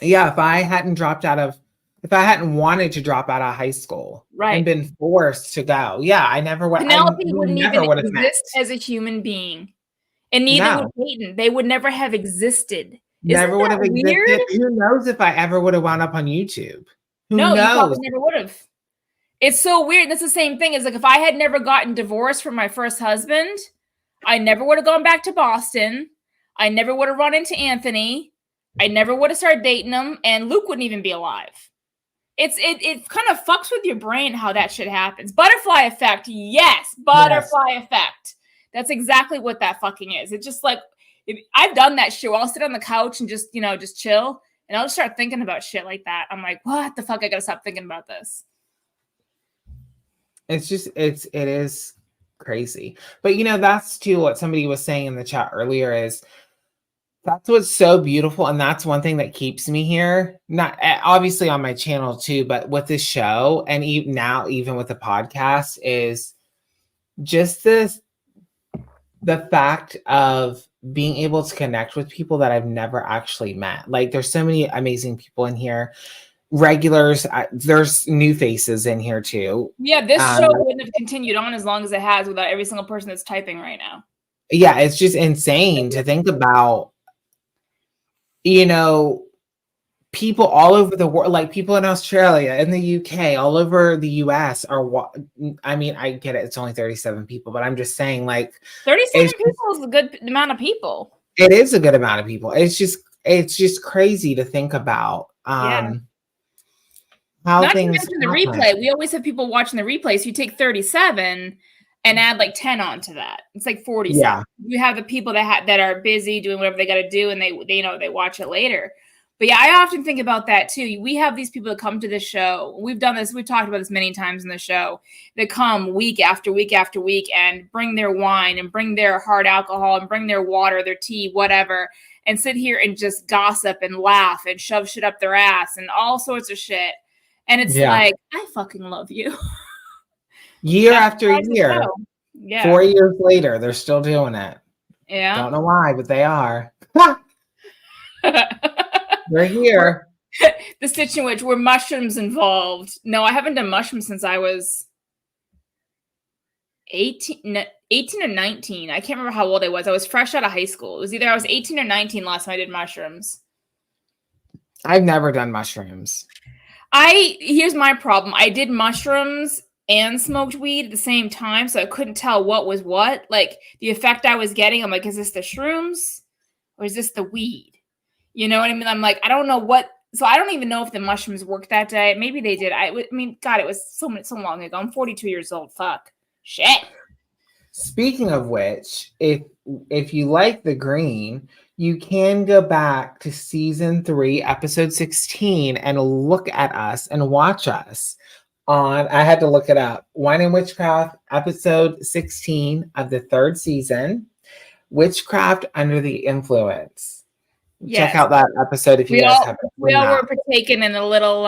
Yeah. If I hadn't wanted to drop out of high school, right, and been forced to go, yeah, I never would. Penelope wouldn't even exist as a human being. And neither would Peyton. They would never have existed. Never would have existed. Who knows if I ever would have wound up on YouTube? Who knows? You probably never would have. It's so weird. That's the same thing. It's like if I had never gotten divorced from my first husband, I never would have gone back to Boston. I never would have run into Anthony. I never would have started dating him. And Luke wouldn't even be alive. It kind of fucks with your brain how that shit happens. Butterfly effect. Yes. Butterfly effect. That's exactly what that fucking is. It's just like, I've done that shit. I'll sit on the couch and just chill. And I'll just start thinking about shit like that. I'm like, what the fuck? I gotta stop thinking about this. It is crazy. But that's too what somebody was saying in the chat earlier is that's what's so beautiful. And that's one thing that keeps me here. Not obviously on my channel too, but with this show and even with the podcast is just the fact of being able to connect with people that I've never actually met. Like there's so many amazing people in here. regulars. There's new faces in here too. Yeah, this show wouldn't have continued on as long as it has without every single person that's typing right now. Yeah, it's just insane to think about, you know, people all over the world, like people in Australia, in the UK, all over the US are, I mean, I get it, it's only 37 people, but I'm just saying, like, 37 people is a good amount of people. It is a good amount of people. It's just crazy to think about. Yeah. How Not to things mention the replay. We always have people watching the replay. So you take 37 and add like 10 onto that. It's like 47. Yeah. You have the people that are busy doing whatever they got to do, and they you know they watch it later. But yeah, I often think about that too. We have these people that come to the show. We've done this. We've talked about this many times in the show. They come week after week after week and bring their wine and bring their hard alcohol and bring their water, their tea, whatever, and sit here and just gossip and laugh and shove shit up their ass and all sorts of shit. And it's like, I fucking love you. Year after year. Yeah. 4 years later, they're still doing it. Yeah. Don't know why, but they are. They're here. The situation which were mushrooms involved. No, I haven't done mushrooms since I was 18 or 19. I can't remember how old I was. I was fresh out of high school. It was either I was 18 or 19 last time I did mushrooms. I've never done mushrooms. Here's my problem. I did mushrooms and smoked weed at the same time, so I couldn't tell what was what. Like, the effect I was getting, I'm like, is this the shrooms or is this the weed? You know what I mean? I'm like, I don't know what. So I don't even know if the mushrooms worked that day. Maybe they did. I mean, God, it was so long ago. I'm 42 years old. Fuck. Shit. Speaking of which, if you like the green, you can go back to season 3, episode 16, and look at us and watch us on, I had to look it up, Wine Witchcraft, episode 16 of the 3rd season, Witchcraft Under the Influence. Yes. Check out that episode if you guys haven't. We all were partaking in a little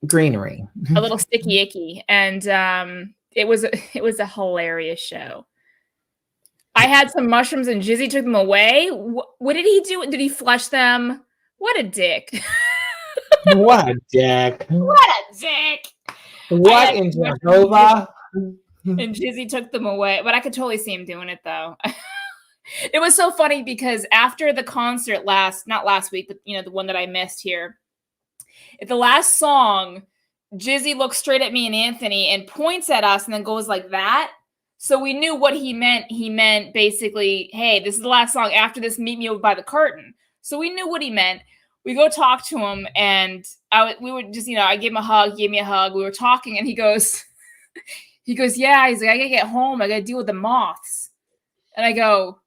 greenery, a little sticky icky, and it was a hilarious show. I had some mushrooms and Jizzy took them away. What did he do? Did he flush them? What a dick! What a dick! What a dick! What in Jehovah? And Jizzy took them away, but I could totally see him doing it though. It was so funny because after the concert not last week, but you know, the one that I missed here, at the last song, Jizzy looks straight at me and Anthony and points at us and then goes like that. So we knew what he meant. He meant basically, hey, this is the last song. After this, meet me over by the curtain. So we knew what he meant. We go talk to him and we were just, you know, I gave him a hug, he gave me a hug. We were talking and he goes, yeah, he's like, I gotta get home. I gotta deal with the moths. And I go,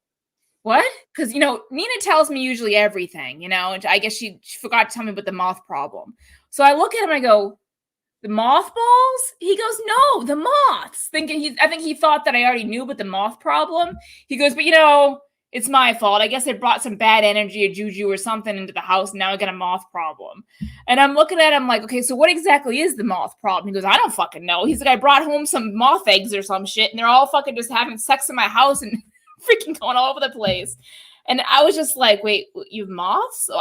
what? Because, you know, Nina tells me usually everything, you know, and I guess she forgot to tell me about the moth problem. So I look at him and I go, the mothballs? He goes, no, the moths. I think he thought that I already knew about the moth problem. He goes, but you know, it's my fault. I guess I brought some bad energy or juju or something into the house, and now I got a moth problem. And I'm looking at him like, okay, so what exactly is the moth problem? He goes, I don't fucking know. He's like, I brought home some moth eggs or some shit, and they're all fucking just having sex in my house and freaking going all over the place. And I was just like, wait, you have moths? So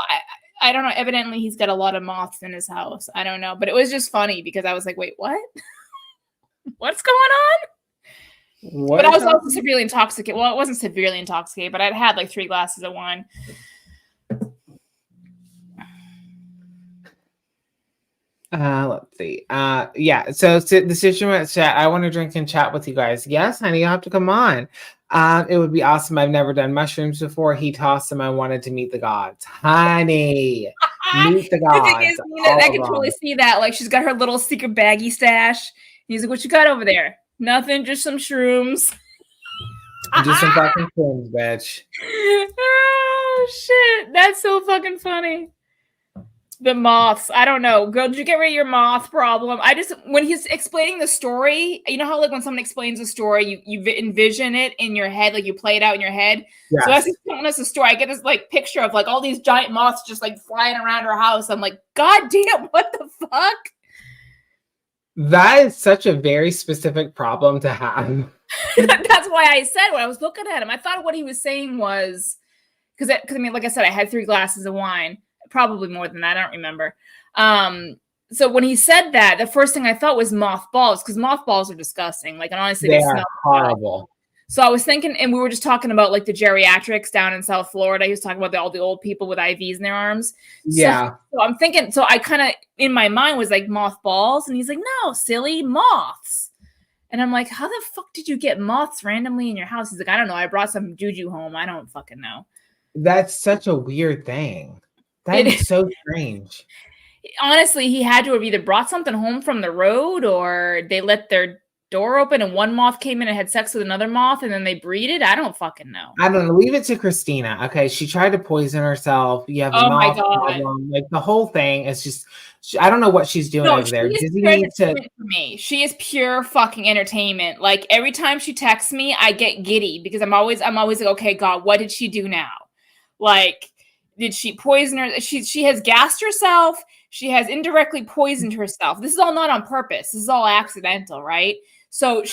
I don't know. Evidently, he's got a lot of moths in his house. I don't know. But it was just funny because I was like, wait, what? What's going on? But I was also severely intoxicated. Well, it wasn't severely intoxicated, but I'd had like 3 glasses of wine. Let's see. Yeah. So the situation chat. I want to drink and chat with you guys. Yes, honey, you have to come on. It would be awesome. I've never done mushrooms before. He tossed them. I wanted to meet the gods, honey. Meet the gods. The thing is, I can totally see that. Like, she's got her little secret baggie stash. He's like, "What you got over there?" Nothing, just some shrooms. Just some fucking shrooms, bitch. Oh shit, that's so fucking funny. The moths. I don't know. Girl, did you get rid of your moth problem? When he's explaining the story, you know how like when someone explains a story, you envision it in your head, like you play it out in your head. Yes. So as he's telling us the story, I get this like picture of like all these giant moths just like flying around our house. I'm like, God damn, what the fuck? That is such a very specific problem to have. That's why I said when I was looking at him, I thought what he was saying was because I mean, like I said, I had 3 glasses of wine. Probably more than that. I don't remember. So when he said that, the first thing I thought was mothballs, because mothballs are disgusting. Like, and honestly, They they are smell horrible. So I was thinking, and we were just talking about like the geriatrics down in South Florida. He was talking about all the old people with IVs in their arms. Yeah. So I'm thinking, so I kind of, in my mind was like mothballs. And he's like, no, silly, moths. And I'm like, how the fuck did you get moths randomly in your house? He's like, I don't know. I brought some juju home. I don't fucking know. That's such a weird thing. That is so strange. Honestly, he had to have either brought something home from the road or they let their door open and one moth came in and had sex with another moth and then they breeded. I don't fucking know. I don't know. Leave it to Christina. Okay. She tried to poison herself. You have a moth problem. Like the whole thing is just, I don't know what she's doing over there. For me. She is pure fucking entertainment. Like every time she texts me, I get giddy because I'm always like, okay, God, what did she do now? Like, did she poison her? She has gassed herself. She has indirectly poisoned herself. This is all not on purpose. This is all accidental, right? So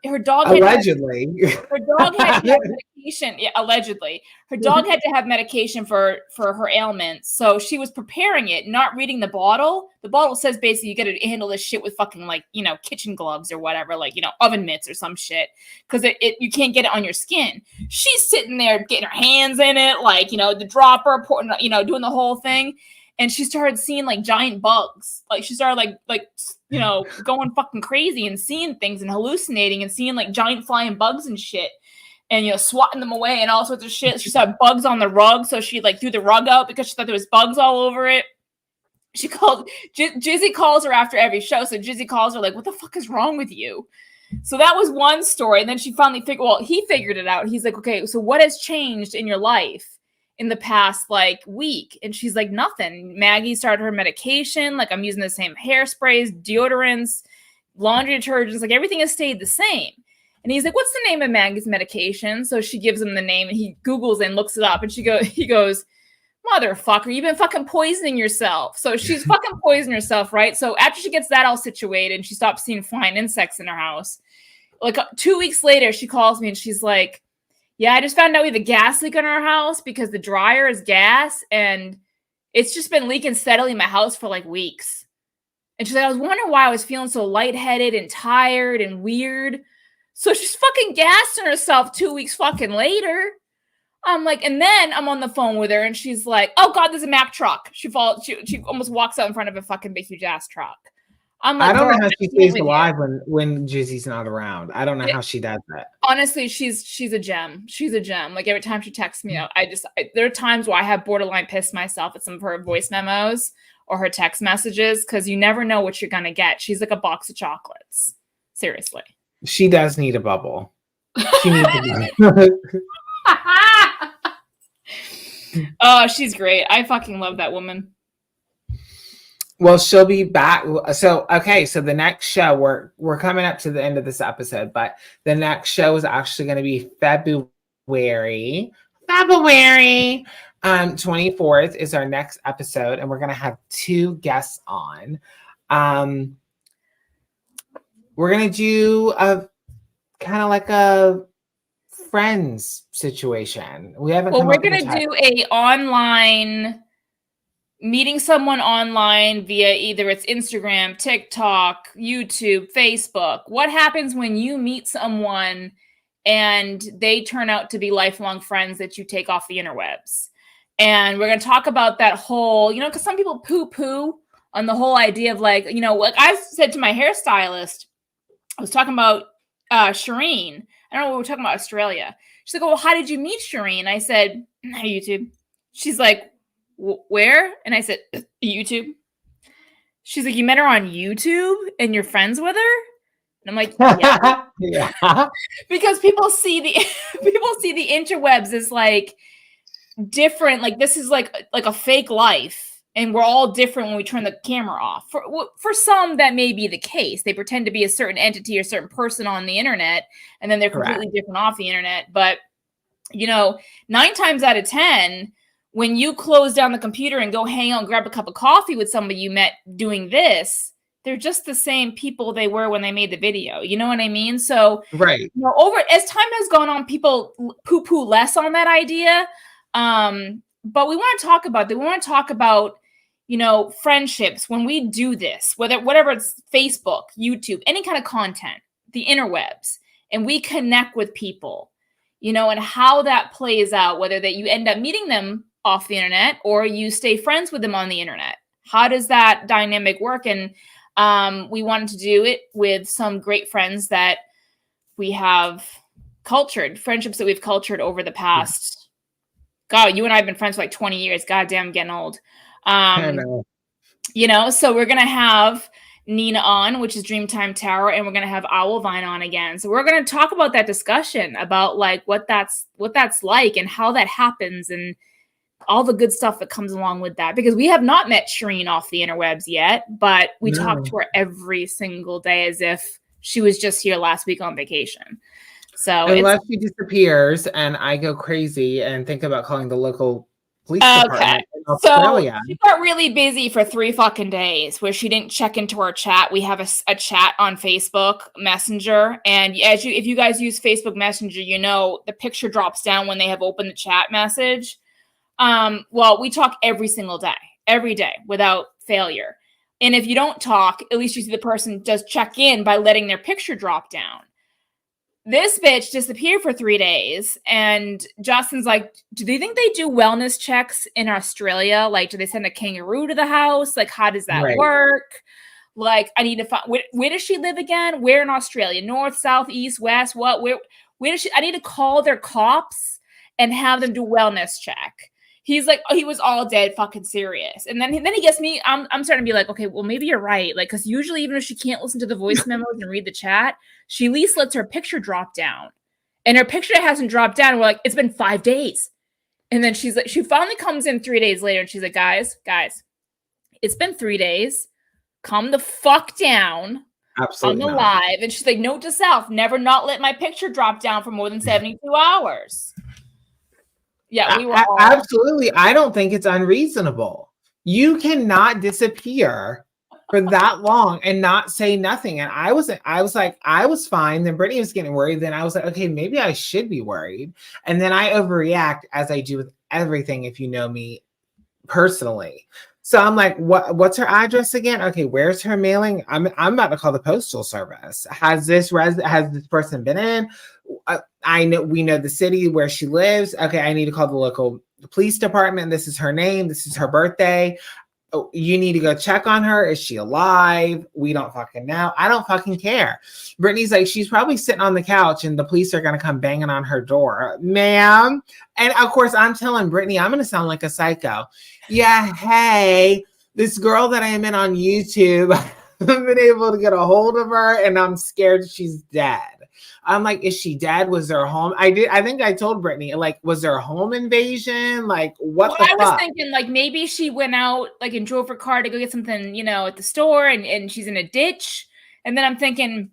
her dog allegedly her dog had to have medication. Yeah, allegedly, her dog had to have medication for her ailments. So she was preparing it, not reading the bottle. The bottle says basically you got to handle this shit with fucking like kitchen gloves or whatever, like oven mitts or some shit, because you can't get it on your skin. She's sitting there getting her hands in it, like the dropper, doing the whole thing. And she started seeing like giant bugs. Like she started like going fucking crazy and seeing things and hallucinating and seeing like giant flying bugs and shit. And swatting them away and all sorts of shit. She saw bugs on the rug, so she like threw the rug out because she thought there was bugs all over it. She called Jizzy calls her after every show. So Jizzy calls her like, what the fuck is wrong with you? So that was one story. And then she finally he figured it out. He's like, okay, so what has changed in your life in the past like week? And she's like, nothing. Maggie started her medication. Like I'm using the same hairsprays, deodorants, laundry detergents, like everything has stayed the same. And he's like, what's the name of Maggie's medication? So she gives him the name and he Googles it and looks it up. And he goes, motherfucker, you've been fucking poisoning yourself. So she's fucking poisoning herself, right? So after she gets that all situated and she stops seeing flying insects in her house, like 2 weeks later, she calls me and she's like, yeah, I just found out we have a gas leak in our house because the dryer is gas and it's just been leaking steadily in my house for like weeks. And she's like, I was wondering why I was feeling so lightheaded and tired and weird. So she's fucking gassing herself 2 weeks fucking later. I'm like, and then I'm on the phone with her and she's like, oh God, there's a Mack truck. She almost walks out in front of a fucking big huge ass truck. I'm like, I don't know how she stays alive when Jizzy's not around. I don't know how she does that. Honestly, she's a gem. She's a gem. Like every time she texts me, there are times where I have borderline pissed myself at some of her voice memos or her text messages because you never know what you're gonna get. She's like a box of chocolates. Seriously. She does need a bubble. She needs a bubble. Oh, she's great. I fucking love that woman. Well, she'll be back. So, okay. So the next show, we're coming up to the end of this episode, but the next show is actually going to be February 24th is our next episode. And we're going to have 2 guests on. We're going to do a kind of like a Friends situation. We haven't. Well, we're going to do a online meeting someone online via either it's Instagram, TikTok, YouTube, Facebook. What happens when you meet someone and they turn out to be lifelong friends that you take off the interwebs? And we're going to talk about that whole, because some people poo-poo on the whole idea of like I said to my hairstylist, I was talking about Shireen. I don't know, we were talking about Australia. She's like, well, how did you meet Shireen? I said, YouTube. She's like, where? And I said, YouTube. She's like, you met her on YouTube and you're friends with her? And I'm like, yeah. Yeah. Because people see the interwebs as like different, like this is like a fake life. And we're all different when we turn the camera off. For some, that may be the case. They pretend to be a certain entity or certain person on the internet, and then they're completely different off the internet. But, 9 times out of 10, when you close down the computer and go hang out and grab a cup of coffee with somebody you met doing this, they're just the same people they were when they made the video. You know what I mean? So, right. As time has gone on, people poo-poo less on that idea. But we want to talk about that. We want to talk about, friendships, when we do this, whatever it's Facebook, YouTube, any kind of content, the interwebs, and we connect with people, and how that plays out, whether that you end up meeting them off the internet or you stay friends with them on the internet. How does that dynamic work? And we wanted to do it with some great friends that we have friendships that we've cultured over the past. God, you and I have been friends for like 20 years. God damn, I'm getting old. I know. So we're going to have Nina on, which is Dreamtime Tower, and we're going to have Owlvine on again. So we're going to talk about that discussion about like what that's like and how that happens and all the good stuff that comes along with that, because we have not met Shireen off the interwebs yet, but we talk to her every single day as if she was just here last week on vacation. So unless she disappears and I go crazy and think about calling the local police department in Australia. So she got really busy for 3 fucking days where she didn't check into our chat. We have a chat on Facebook Messenger, and if you guys use Facebook Messenger, the picture drops down when they have opened the chat message. Well, we talk every single day, every day without failure. And if you don't talk, at least you see the person does check in by letting their picture drop down. This bitch disappeared for 3 days, and Justin's like, do they think they do wellness checks in Australia? Like, do they send a kangaroo to the house? Like, how does that work? Like, I need to find, where does she live again? Where in Australia? North, south, east, west? What? Where does she? I need to call their cops and have them do wellness check. He's like, he was all dead fucking serious. And then he gets me, I'm starting to be like, okay, well, maybe you're right. Like, because usually even if she can't listen to the voice memos and read the chat, she at least lets her picture drop down. And her picture hasn't dropped down. We're like, it's been 5 days. And then she's like, she finally comes in 3 days later and she's like, guys, it's been 3 days. Calm the fuck down. Absolutely. I'm alive. And she's like, note to self, never not let my picture drop down for more than 72 hours. Yeah, we were absolutely. I don't think it's unreasonable. You cannot disappear for that long and not say nothing. And I was like, I was fine. Then Brittany was getting worried. Then I was like, okay, maybe I should be worried. And then I overreact, as I do with everything, if you know me personally. So I'm like, what's her address again? Okay, where's her mailing? I'm about to call the postal service. Has this person been in? We know the city where she lives. Okay, I need to call the local police department. This is her name. This is her birthday. Oh, you need to go check on her. Is she alive? We don't fucking know. I don't fucking care. Brittany's like, she's probably sitting on the couch and the police are going to come banging on her door. Ma'am. And of course, I'm telling Brittany, I'm going to sound like a psycho. Yeah, hey, this girl that I am in on YouTube, I've been able to get a hold of her and I'm scared she's dead. I'm like, is she dead? Was there a home? I think I told Brittany, like, was there a home invasion? Like, what the fuck? I was thinking, like, maybe she went out, like, and drove her car to go get something, at the store and she's in a ditch. And then I'm thinking,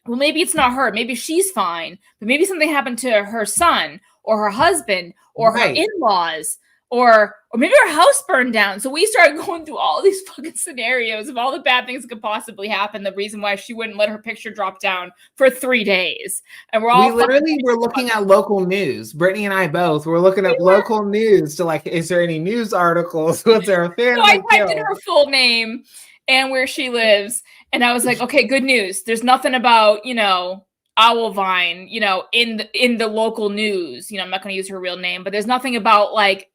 well, maybe it's not her. Maybe she's fine. But maybe something happened to her son or her husband or her in-laws. Or maybe her house burned down. So we started going through all these fucking scenarios of all the bad things that could possibly happen. The reason why she wouldn't let her picture drop down for 3 days. And we literally were looking at local news. Brittany and I both were looking at local news to like, is there any news articles? Was there a family? So I typed in her full name and where she lives. And I was like, okay, good news. There's nothing about, Owlvine, in the local news. I'm not going to use her real name, but there's nothing about like,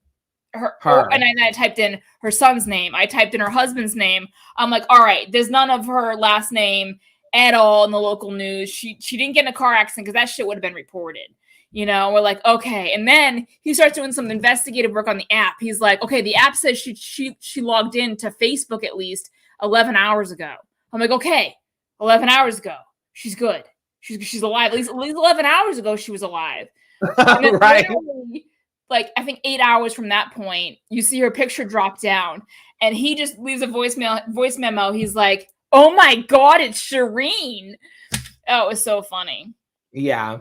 her. And I typed in her son's name. I typed in her husband's name. I'm like, all right, there's none of her last name at all in the local news. She didn't get in a car accident because that shit would have been reported. We're like, okay. And then he starts doing some investigative work on the app. He's like, okay, the app says she logged in to Facebook at least 11 hours ago. I'm like, okay, 11 hours ago. She's good. She's alive. At least 11 hours ago, she was alive. And then right. Like, I think 8 hours from that point, you see her picture drop down and he just leaves a voice memo. He's like, oh my God, it's Shireen. Oh, it was so funny. Yeah.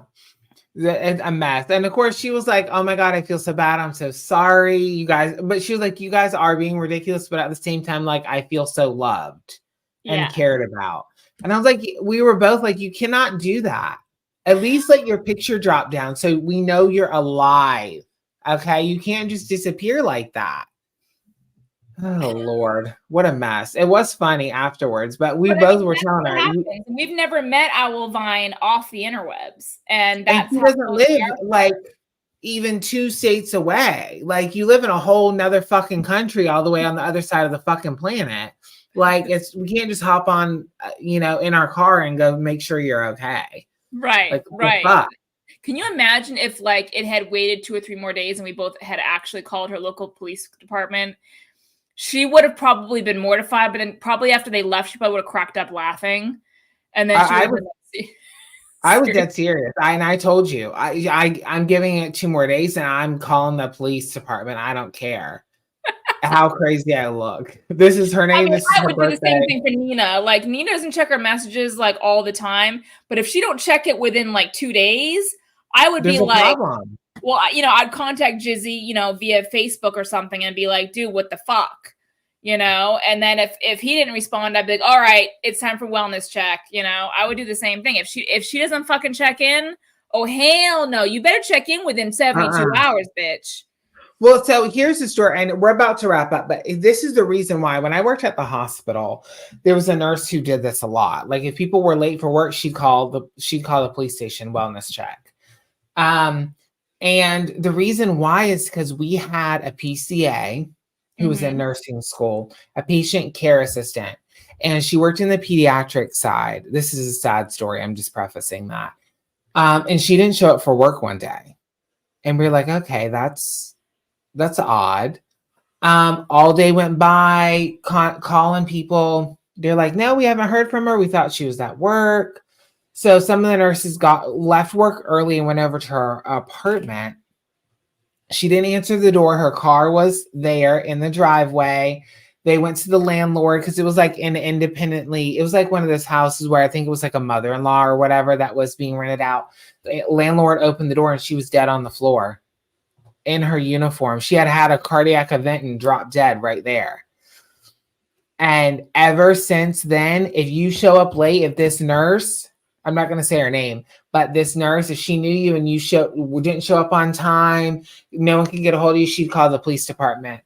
A mess. And of course she was like, oh my God, I feel so bad. I'm so sorry, you guys. But she was like, you guys are being ridiculous. But at the same time, like, I feel so loved and cared about. And I was like, we were both like, you cannot do that. At least let your picture drop down so we know you're alive. Okay, you can't just disappear like that. Oh Lord, what a mess. It was funny afterwards, but we But I both mean, were that's telling what her, happens. We've never met Owl Vine off the interwebs, and and that's he how doesn't close we live are. like even 2 states away. Like you live in a whole nother fucking country all the way on the other side of the fucking planet. Like we can't just hop on, in our car and go make sure you're okay. Right, Like what the right. fuck? Can you imagine if like it had waited 2 or 3 more days and we both had actually called her local police department? She would have probably been mortified, but then probably after they left, she probably would have cracked up laughing, and then she would have been like, I was dead serious. I told you, I'm giving it 2 more days and I'm calling the police department. I don't care how crazy I look. This is her name. This is I her would do the same birthday. thing for Nina. Like Nina doesn't check her messages like all the time, but if she don't check it within like 2 days, I would There's be a like, problem. well, I'd contact Jizzy, via Facebook or something and be like, dude, what the fuck? And then if he didn't respond, I'd be like, all right, it's time for wellness check. I would do the same thing. If she doesn't fucking check in, oh hell no, you better check in within 72 hours, bitch. Well, so here's the story, and we're about to wrap up, but this is the reason why when I worked at the hospital, there was a nurse who did this a lot. Like if people were late for work, she'd call the police station wellness check. And the reason why is because we had a PCA who was in nursing school, a patient care assistant, and she worked in the pediatric side. This is a sad story. I'm just prefacing that. And she didn't show up for work one day. And we were like, okay, that's odd. All day went by calling people. They're like, no, we haven't heard from her. We thought she was at work. So some of the nurses left work early and went over to her apartment. She didn't answer the door. Her car was there in the driveway. They went to the landlord because it was like it was like one of those houses where I think it was like a mother-in-law or whatever that was being rented out. The landlord opened the door and she was dead on the floor in her uniform. She had a cardiac event and dropped dead right there. And ever since then, if you show up late, if this nurse, I'm not going to say her name, but this nurse, if she knew you and you didn't show up on time, no one could get a hold of you, she'd call the police department.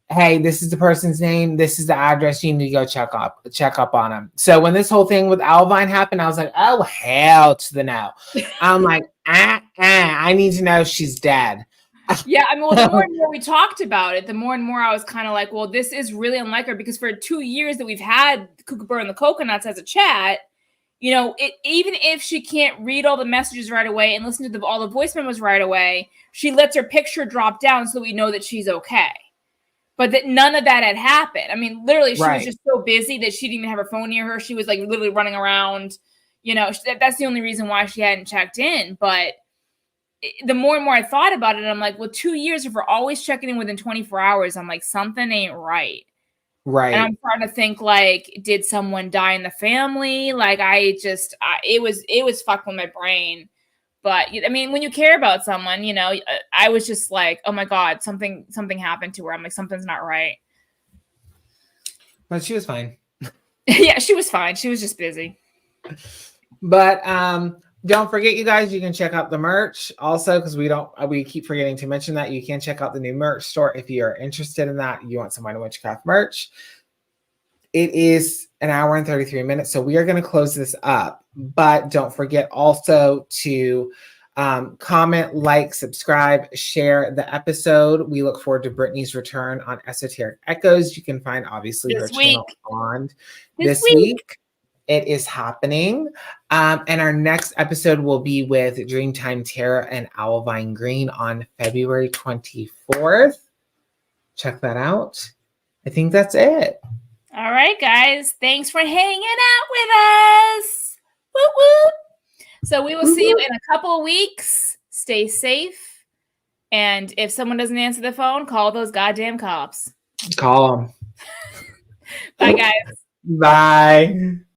Hey, this is the person's name. This is the address. You need to go check up on them. So when this whole thing with Alvine happened, I was like, oh, hell to the no. I'm like, I need to know she's dead. Yeah, I mean, well, the more and more we talked about it, the more and more I was kind of like, well, this is really unlike her because for 2 years that we've had Kookaburra and the Coconuts as a chat, even if she can't read all the messages right away and listen to all the voice memos right away, she lets her picture drop down so we know that she's okay. But that none of that had happened. I mean, literally, she was just so busy that she didn't even have her phone near her. She was like literally running around. That's the only reason why she hadn't checked in. But the more and more I thought about it, I'm like, well, 2 years, if we're always checking in within 24 hours, I'm like, something ain't right. Right. And I'm starting to think, like, did someone die in the family? Like, it was fucking with my brain. But I mean, when you care about someone, I was just like, oh my God, something happened to her. I'm like, something's not right. But she was fine. Yeah, she was fine. She was just busy. But don't forget, you guys, you can check out the merch also because we keep forgetting to mention that you can check out the new merch store if you are interested in that. You want some Wine Witchcraft merch. It is an hour and 33 minutes, so we are going to close this up. But don't forget also to comment, like, subscribe, share the episode. We look forward to Brittany's return on Esoteric Echoes. You can find, obviously, her channel on this week. It is happening. And our next episode will be with Dreamtime Terra and Owlvine Green on February 24th. Check that out. I think that's it. All right, guys. Thanks for hanging out with us. Woo woo. So we will see you in a couple of weeks. Stay safe. And if someone doesn't answer the phone, call those goddamn cops. Call them. Bye, guys. Bye.